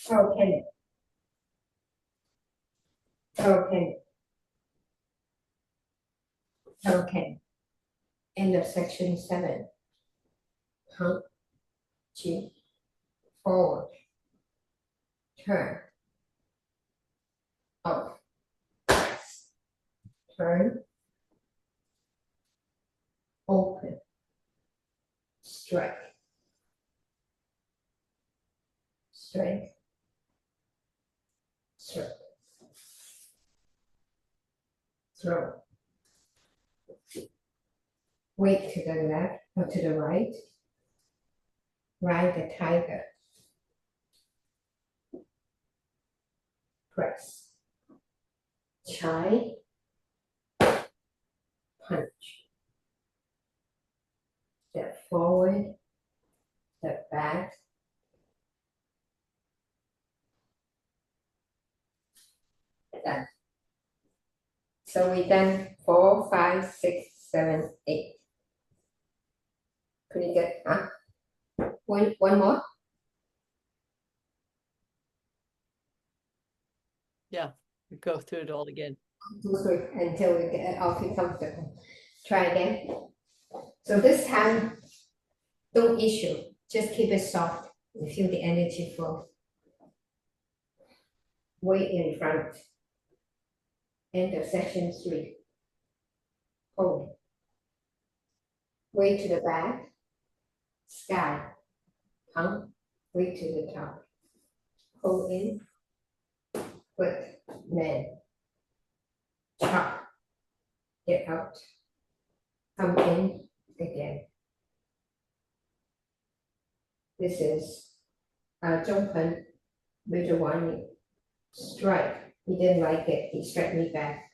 Toe pennant. Toe pennant. Toe pennant. End of section 7. Pump, Qi. Forward. Turn. Up. Press. Turn. Open. Strike. Strike. Strike. Throw. Weight to the left or to the right. Ride the tiger. Press. Chai. Punch. Step forward, step back. Done. So we done 4, 5, 6, 7, 8. Pretty good, huh? One more? Yeah, we go through it all again. 2, 3, until we get all feel comfortable. Try again. So this time, don't issue, just keep it soft and feel the energy flow. Weight in front. End of section 3. Hold. Weight to the back. Sky. Pump. Weight to the top. Hold in. Foot. Man. Chop. Get out. Come in again. This is 中盆 middle one. Strike. He didn't like it. He struck me back.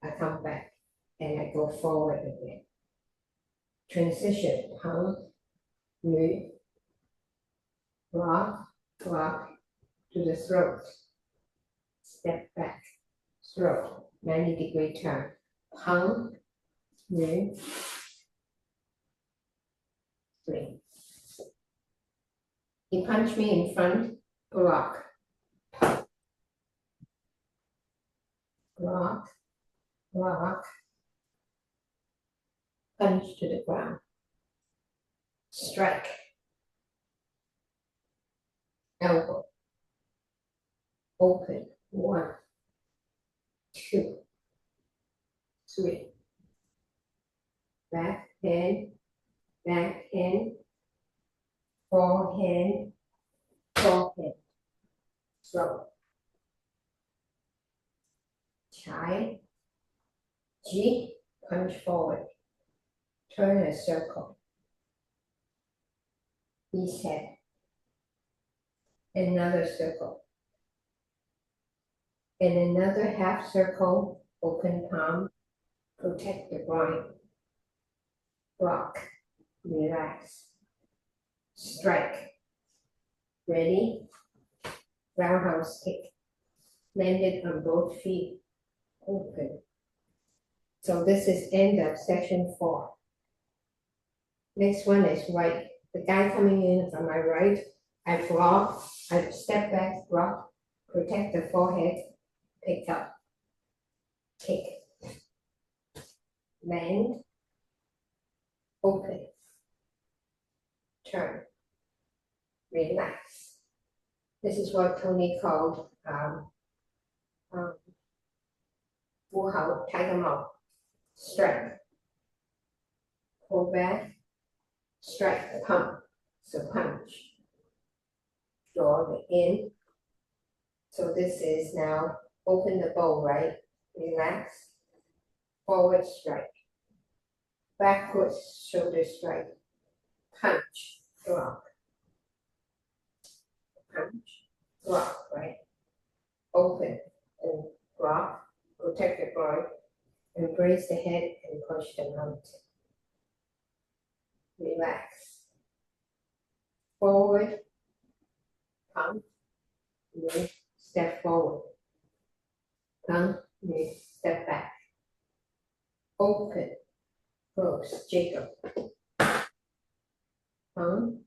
I come back and I go forward again. Transition. Pump. Move. Block. Block to the throat. Step back. Throat. 90-degree turn. Pump. Move. He punched me in front, block. Block, block. Punch to the ground. Strike. Elbow. Open. 1, 2, 3. Back hand, forehand, forehand. Throw. Chai. G. Punch forward. Turn a circle. His head. Another circle. And another half circle, open palm, protect the groin. Block, relax. Strike. Ready? Roundhouse kick. Landed on both feet. Open. So this is end of section 4. Next one is right. The guy coming in from my right, I block, I step back, block, protect the forehead, pick up, kick, land, open, turn, relax. This is what Tony called Wu Hao, tiger mouth, strike, pull back, strike, pump, so punch, draw the in. So this is now open the bow, right? Relax, forward strike, backwards shoulder strike, punch, block, punch, block, right? Open and block, protect the groin, embrace the head and push the mount. Relax. Forward, pump, move, step forward. Pump, move, step back. Open, close, Jacob. Pump,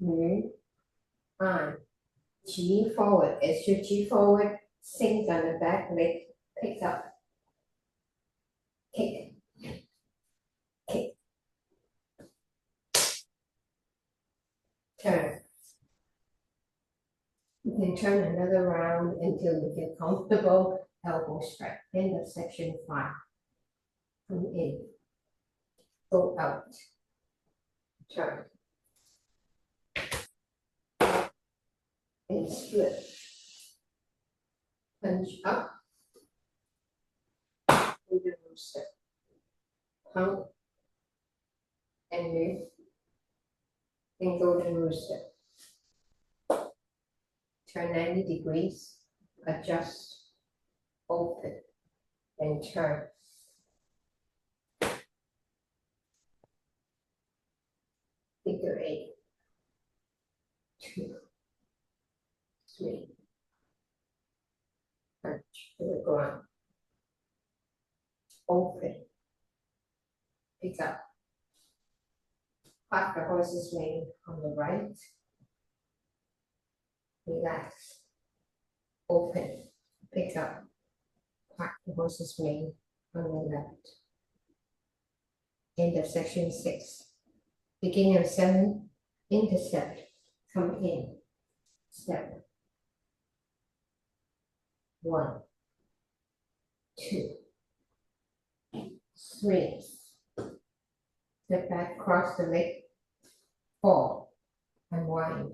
move, on. G forward. As you G forward, sink on the back leg, pick up. Kick. Kick. Turn. You can turn another round until you feel comfortable. Elbow strike. End of section 5. Come in. Go out. Turn. And split. Punch up. With the rooster. Pump. And move. And go to rooster. Turn 90 degrees. Adjust. Open. And turn. Figure 8. 2, 3. Punch to the ground. Open. Pick up. Park the horse's mane on the right. Relax. Open. Pick up. Park the horse's mane on the left. End of section 6. Beginning of 7. Intercept. Come in. Step. 1, 2, 3. Step back, cross the leg, fall, unwind.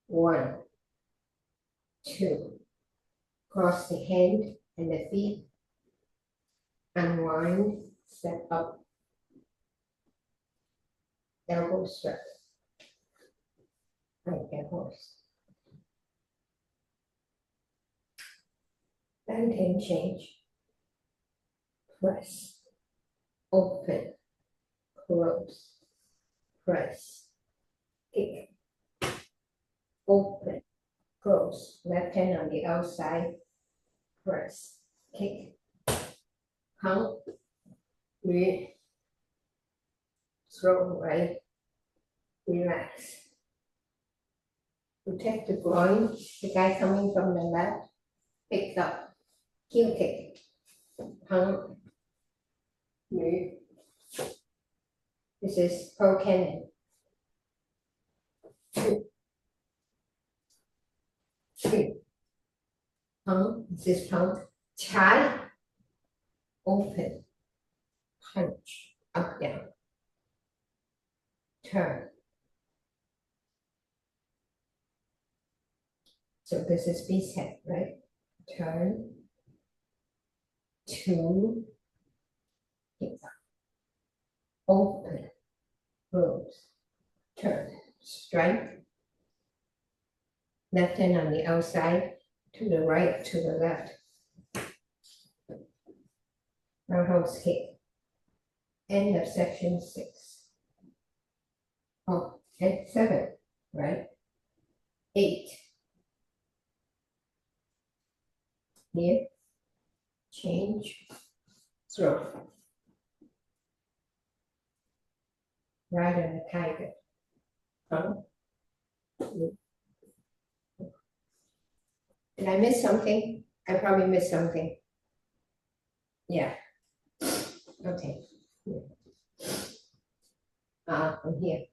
1, 2. Cross the hand and the feet, unwind, step up, elbow strike, like a horse. Dantian change, press, open, close, press, kick, open, close, left hand on the outside, press, kick, pump, throw right, relax, Protect the groin. The guy coming from the left, pick up, heel kick, hung, move. This is pro cannon. Three. Hung, this is hung. Chai, open, punch, up, down, turn. So this is beset, right? Turn, two, hip up, open, close, turn, strike. Left hand on the outside, to the right, to the left. Roundhouse kick. End of section 6. Oh, and 7, right? 8. Here, change, throw. Right on the tiger. Did I miss something? I probably missed something. Yeah. Okay. From here.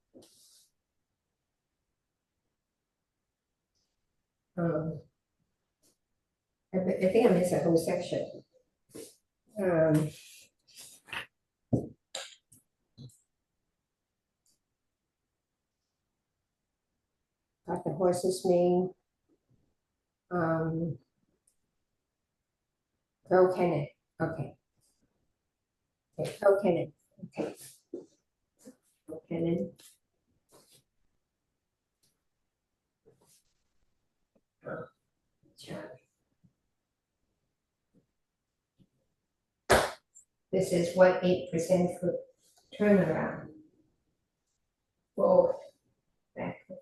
I think I missed a whole section. Got the horse's mane. Throw cannon. Okay. Okay, throw cannon. Okay. Throw cannon. Charge. This is what 8% foot turnaround. Forward, backward.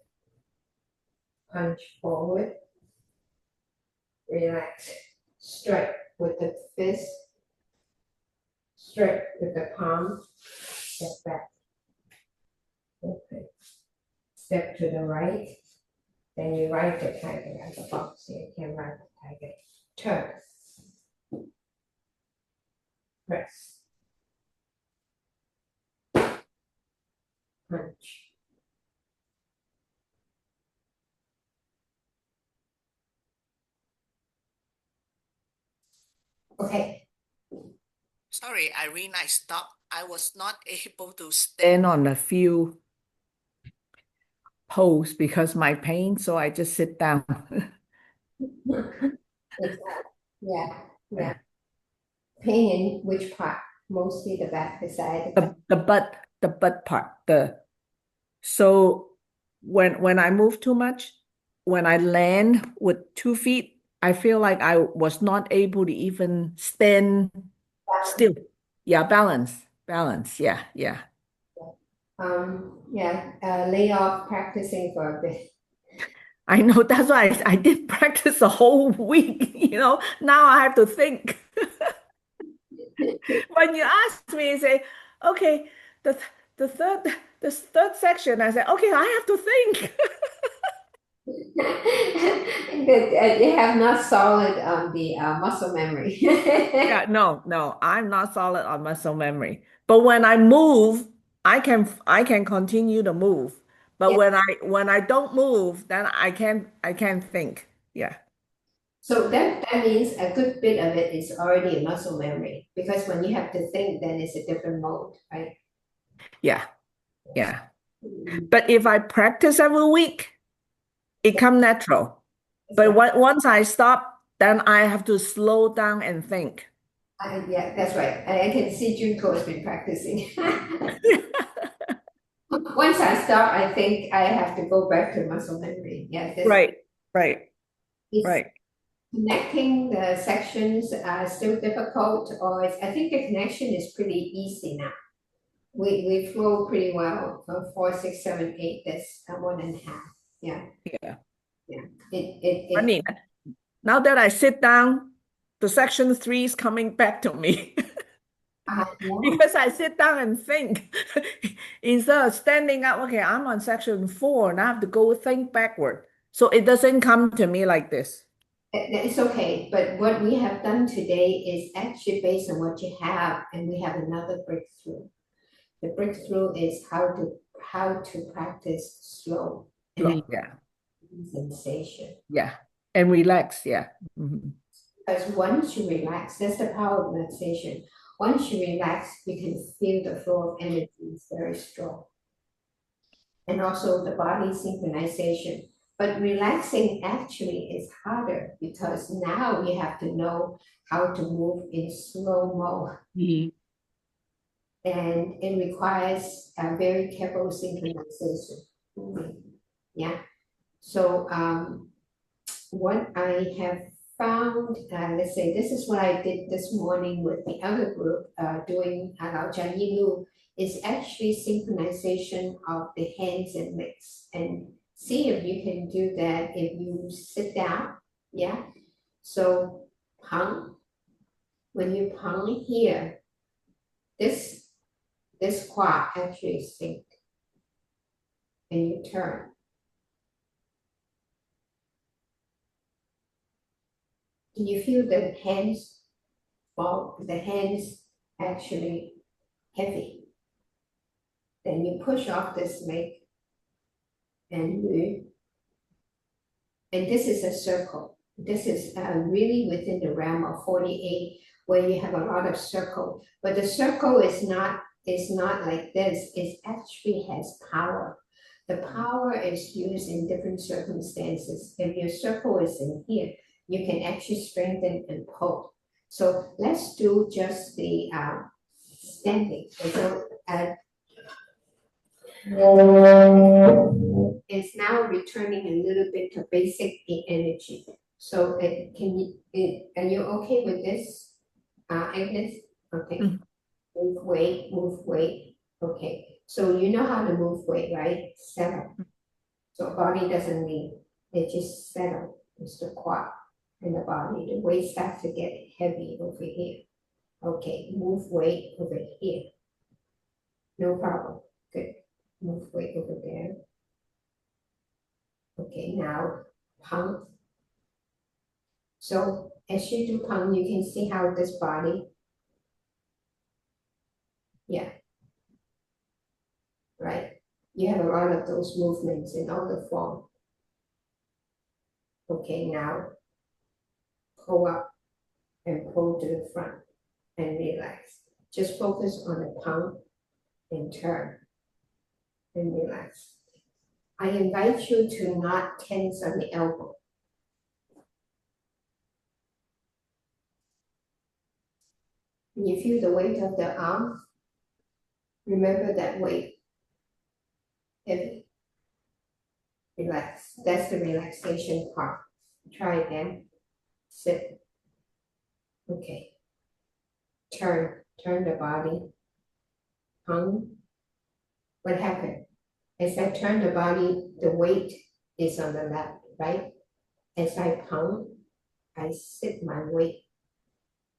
Punch forward. Relax. Strike with the fist. Strike with the palm. Step back. Okay. Step to the right. Then you ride the tiger at the box. You can ride the tiger. Turn. Press. Punch. Okay. Sorry, Irene, I stopped. I was not able to stand on a few pose because my pain, so I just sit down. Yeah, yeah. Pain in which part? Mostly the back, the side. The butt part. So when I move too much, when I land with 2 feet, I feel like I was not able to even stand still. Yeah, balance. Yeah. Lay off practicing for a bit. I know that's why I did practice a whole week, Now I have to think. When you ask me, say, okay, the the third section, I said, okay, I have to think. They have not solid on the muscle memory. Yeah, no, I'm not solid on muscle memory. But when I move, I can continue to move. But Yeah. when I don't move, then I can't think. Yeah. So that means a good bit of it is already a muscle memory because when you have to think, then it's a different mode, right? Yeah. But if I practice every week, it comes natural. But once I stop, then I have to slow down and think. Yeah, that's right. I can see Junko has been practicing. Once I stop, I think I have to go back to muscle memory. Yeah, Right. Is connecting the sections still difficult, or I think the connection is pretty easy now. We flow pretty well from 4, 6, 7, 8. That's 1.5. Yeah. Yeah. It Now that I sit down, the section 3 is coming back to me because I sit down and think instead of standing up. Okay, I'm on section 4 and I have to go think backward. So it doesn't come to me like this. It's okay, but what we have done today is actually based on what you have, and we have another breakthrough. The breakthrough is how to practice slow and Yeah. sensation. Yeah. And relax. Yeah. Mhm. Because once you relax, that's the power of relaxation. Once you relax, you can feel the flow of energy is very strong. And also the body synchronization. But relaxing actually is harder because now you have to know how to move in slow-mo. And it requires a very careful synchronization. Yeah. So what I have found, let's say this is what I did this morning with the other group doing Lao Jia Yi Lu, is actually synchronization of the hands and legs. And see if you can do that if you sit down. Yeah. So pang, when you pang here, this qua actually sink and you turn. Do you feel the hands fall? The hands actually heavy. Then you push off this leg and move. And this is a circle. This is really within the realm of 48, where you have a lot of circle. But the circle is not like this. It actually has power. The power is used in different circumstances. If your circle is in here, you can actually strengthen and pull. So let's do just the standing. So it's now returning a little bit to basic energy. So are you okay with this, Agnes? Okay. Mhm. Move weight. Okay. So you know how to move weight, right? Settle. So body doesn't leave. It just settle. It's the quad and the body. The weight starts to get heavy over here. Okay, move weight over here. No problem. Good. Move weight over there. Okay, now pump. So as you do pump, you can see how this body, yeah, right? You have a lot of those movements in all the form. Okay, now pull up and pull to the front and relax. Just focus on the pump and turn and relax. I invite you to not tense on the elbow. When you feel the weight of the arm, remember that weight. Heavy. Relax. That's the relaxation part. Try again. Sit. Okay. Turn the body. Hung. What happened? As I turn the body, the weight is on the left, right? As I hung, I sit my weight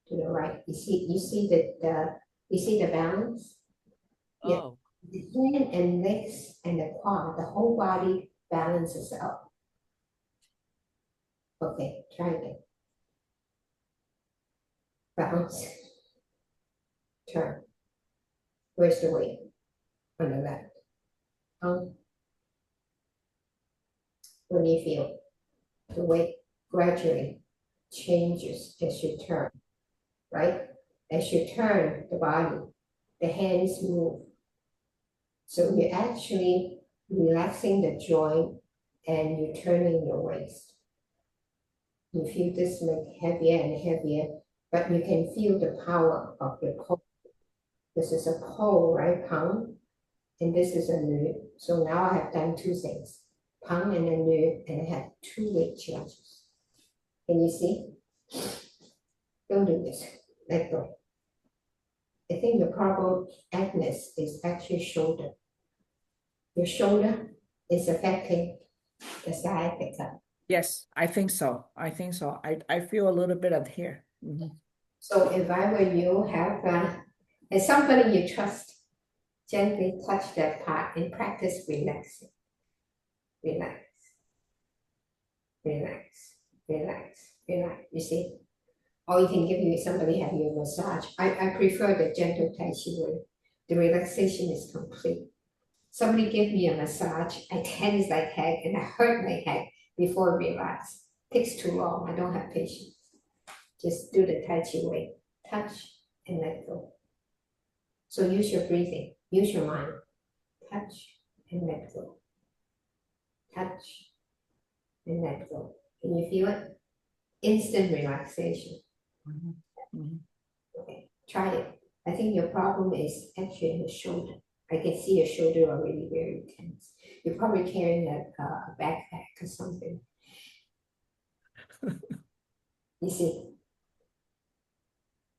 to the right. You see the balance? Yeah. Oh, The hand and legs and the quad, the whole body balances out. Okay, try again. Bounce. Turn. Where's the weight? On the left. What do you feel? The weight gradually changes as you turn, right? As you turn the body, the hands move. So you're actually relaxing the joint and you're turning your waist. You feel this leg heavier and heavier, but you can feel the power of the pole. This is a pole, right, Pang? And this is a nu. So now I have done two things, Pang and a nu, and I have two weight changes. Can you see? Don't do this. Let go. I think the problem, Agnes, is actually shoulder. Your shoulder is affecting the sciatica. Yes, I think so. I think so. I feel a little bit of here. Mhm. So if I were you, have and somebody you trust, gently touch that part and practice relaxing. Relax. relax, relax, relax. You see? Or you can give somebody have you a massage. I prefer the gentle Taiji way. The relaxation is complete. Somebody give me a massage, I tense like heck and I hurt my head before I relax. Takes too long. I don't have patience. Just do the Taiji way. Touch and let go. So use your breathing. Use your mind. Touch and let go. Touch and let go. Can you feel it? Instant relaxation. Okay, try it. I think your problem is actually in the shoulder. I can see your shoulder already very tense. You're probably carrying a backpack or something. You see?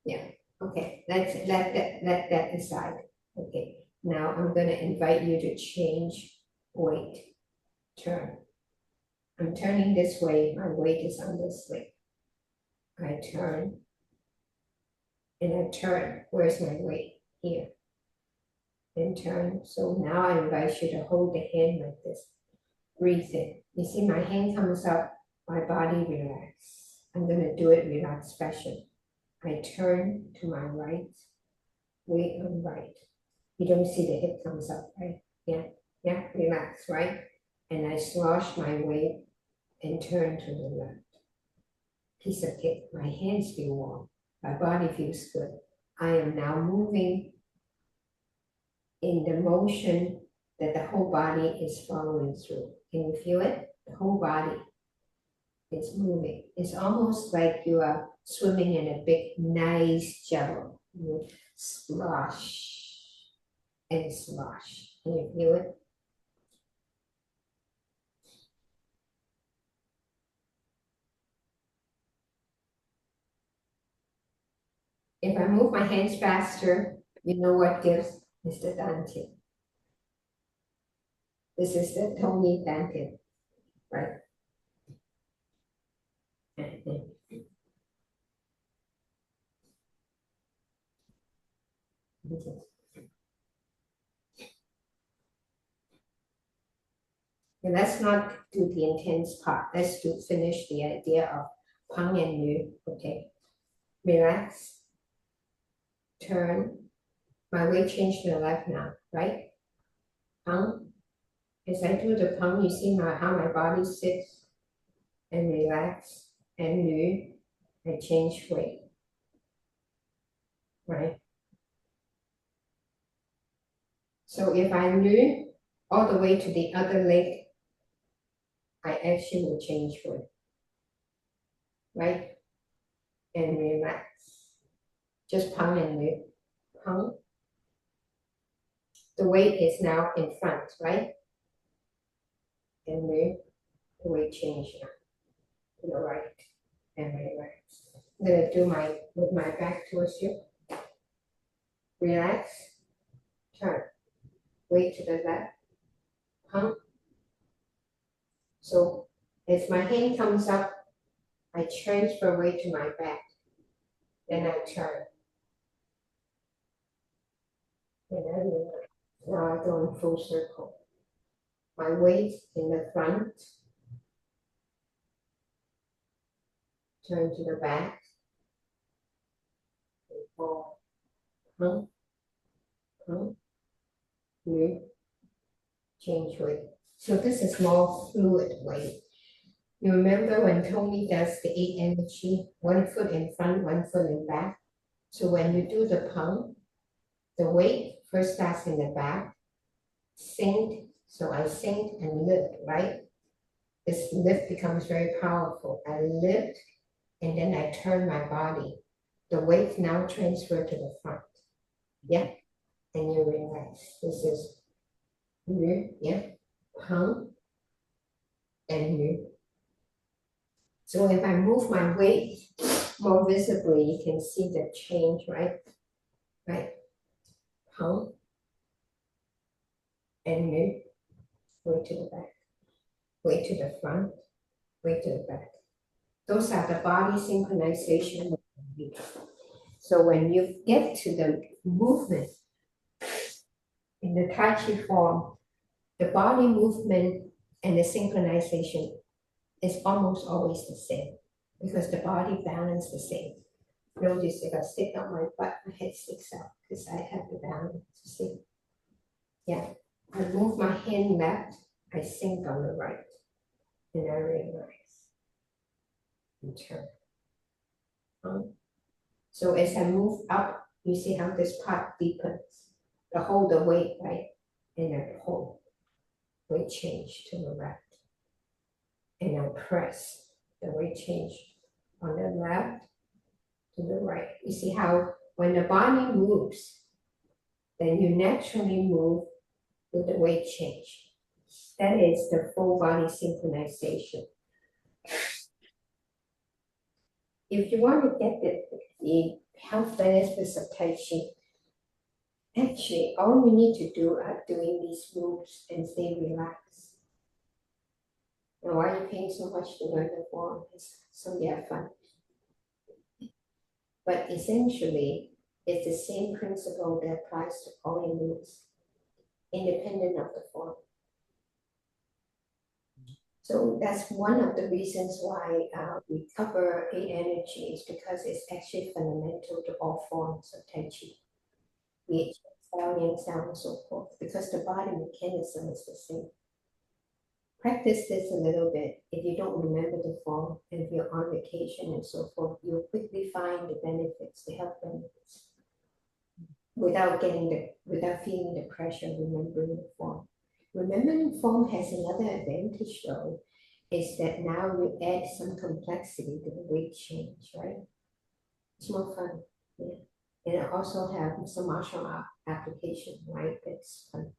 Yeah. Okay. Let that aside. Okay. Now I'm gonna invite you to change weight. Turn. I'm turning this way. My weight is on this leg. I turn. And I turn. Where's my weight? Here. And turn. So now I invite you to hold the hand like this. Breathe in. You see my hand comes up, my body relax. I'm gonna do it relaxed fashion. I turn to my right, weight on right. You don't see the hip comes up, right? Yeah, relax, right? And I slosh my weight and turn to the left. Piece of cake. My hands feel warm. My body feels good. I am now moving in the motion that the whole body is following through. Can you feel it? The whole body is moving. It's almost like you are swimming in a big, nice jello. You slosh and slosh. Can you feel it? If I move my hands faster, you know what gives? Is the dantian. This is the Tony dantian, right? And let's not do the intense part. Let's finish the idea of Pang and Yu. Okay. Relax. Turn. My weight change to the left now, right? Pang. As I do the Pang, you see how my body sits and relax. And Yu, I change weight. Right? So if I Yu all the way to the other leg, I actually will change weight. Right? And relax. Just Pang and Yu. Pang. The weight is now in front, right? And Yu, the weight change now to the right and relax. I'm gonna do with my back towards you. Relax. Turn. Weight to the left. Pump. So as my hand comes up, I transfer weight to my back. Then I turn. And I relax. Now I go in full circle. My weight in the front. Turn to the back. And fall. Pump. Pump. Move. Change weight. So this is more fluid weight. You remember when Tony does the 8 energy, 1 foot in front, 1 foot in back. So when you do the pump, the weight first starts in the back, sink. So I sink and lift, right? This lift becomes very powerful. I lift and then I turn my body. The weight now transfer to the front. Yeah, and you relax. This is yeah, pump and move. So if I move my weight more visibly, you can see the change, right? Right. Pump and move. Way to the back. Way to the front. Way to the back. Those are the body synchronization. So when you get to the movement in the Tai Chi form, the body movement and the synchronization it's almost always the same because the body balance the same. Notice if I stick out my butt, my head sticks out because I have the balance. See? Yeah. I move my hand left, I sink on the right, and I relax and turn. So as I move up, you see how this part deepens. I hold the weight, right? And I hold. Weight change to the left. And I press the weight change on the left to the right. You see how when the body moves, then you naturally move with the weight change. That is the full body synchronization. If you want to get the health benefits of Tai Chi, actually all we need to do are doing these moves and stay relaxed. And why are you paying so much to learn the form? So you have fun. But essentially, it's the same principle that applies to all your moves, independent of the form. So that's one of the reasons why we cover 8 energies, because it's actually fundamental to all forms of Tai Chi, be it Yang, sound, and so forth, because the body mechanism is the same. Practice this a little bit. If you don't remember the form, and if you're on vacation and so forth, you'll quickly find the benefits, the health benefits, without feeling the pressure of remembering the form. Remembering the form has another advantage though, is that now you add some complexity to the weight change, right? It's more fun, yeah. And it also have some martial art application, right? It's fun.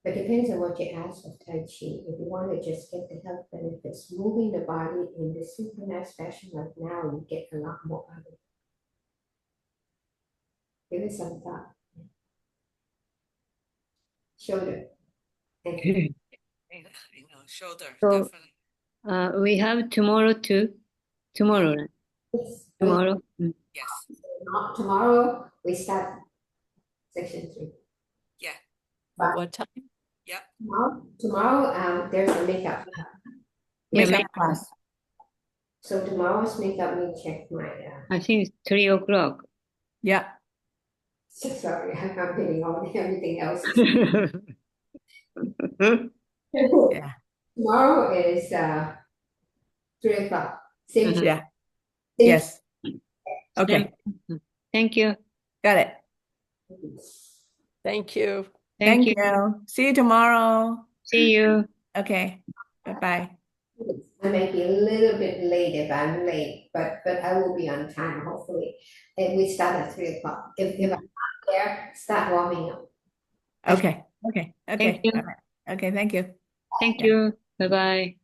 But depends on what you ask of Tai Chi. If you want to just get the health benefits, moving the body in the synchronized fashion like now, you get a lot more out of it. Give it some thought. Shoulder. Thank you. I know, shoulder, So- definitely. We have tomorrow too. Tomorrow, right? Yes. Tomorrow. Yes. Tomorrow we start section 3. Yeah. But What time? tomorrow there's a makeup. Makeup class. So tomorrow's makeup, let me check my I think it's 3 o'clock. Yeah. sorry, I'm getting all everything else. Yeah. Tomorrow is 3 o'clock. Same. Mhm. Yeah. same- Yes. Okay. Thank you. Got it. Thank you. Thank you. See you tomorrow. See you. Okay. Bye-bye. I may be a little bit late if I'm late, but I will be on time, hopefully. And we start at 3 o'clock. If I'm not there, start warming up. Okay. Okay. Thank you. All right. Okay. Thank you. Thank Yeah. you. Bye-bye.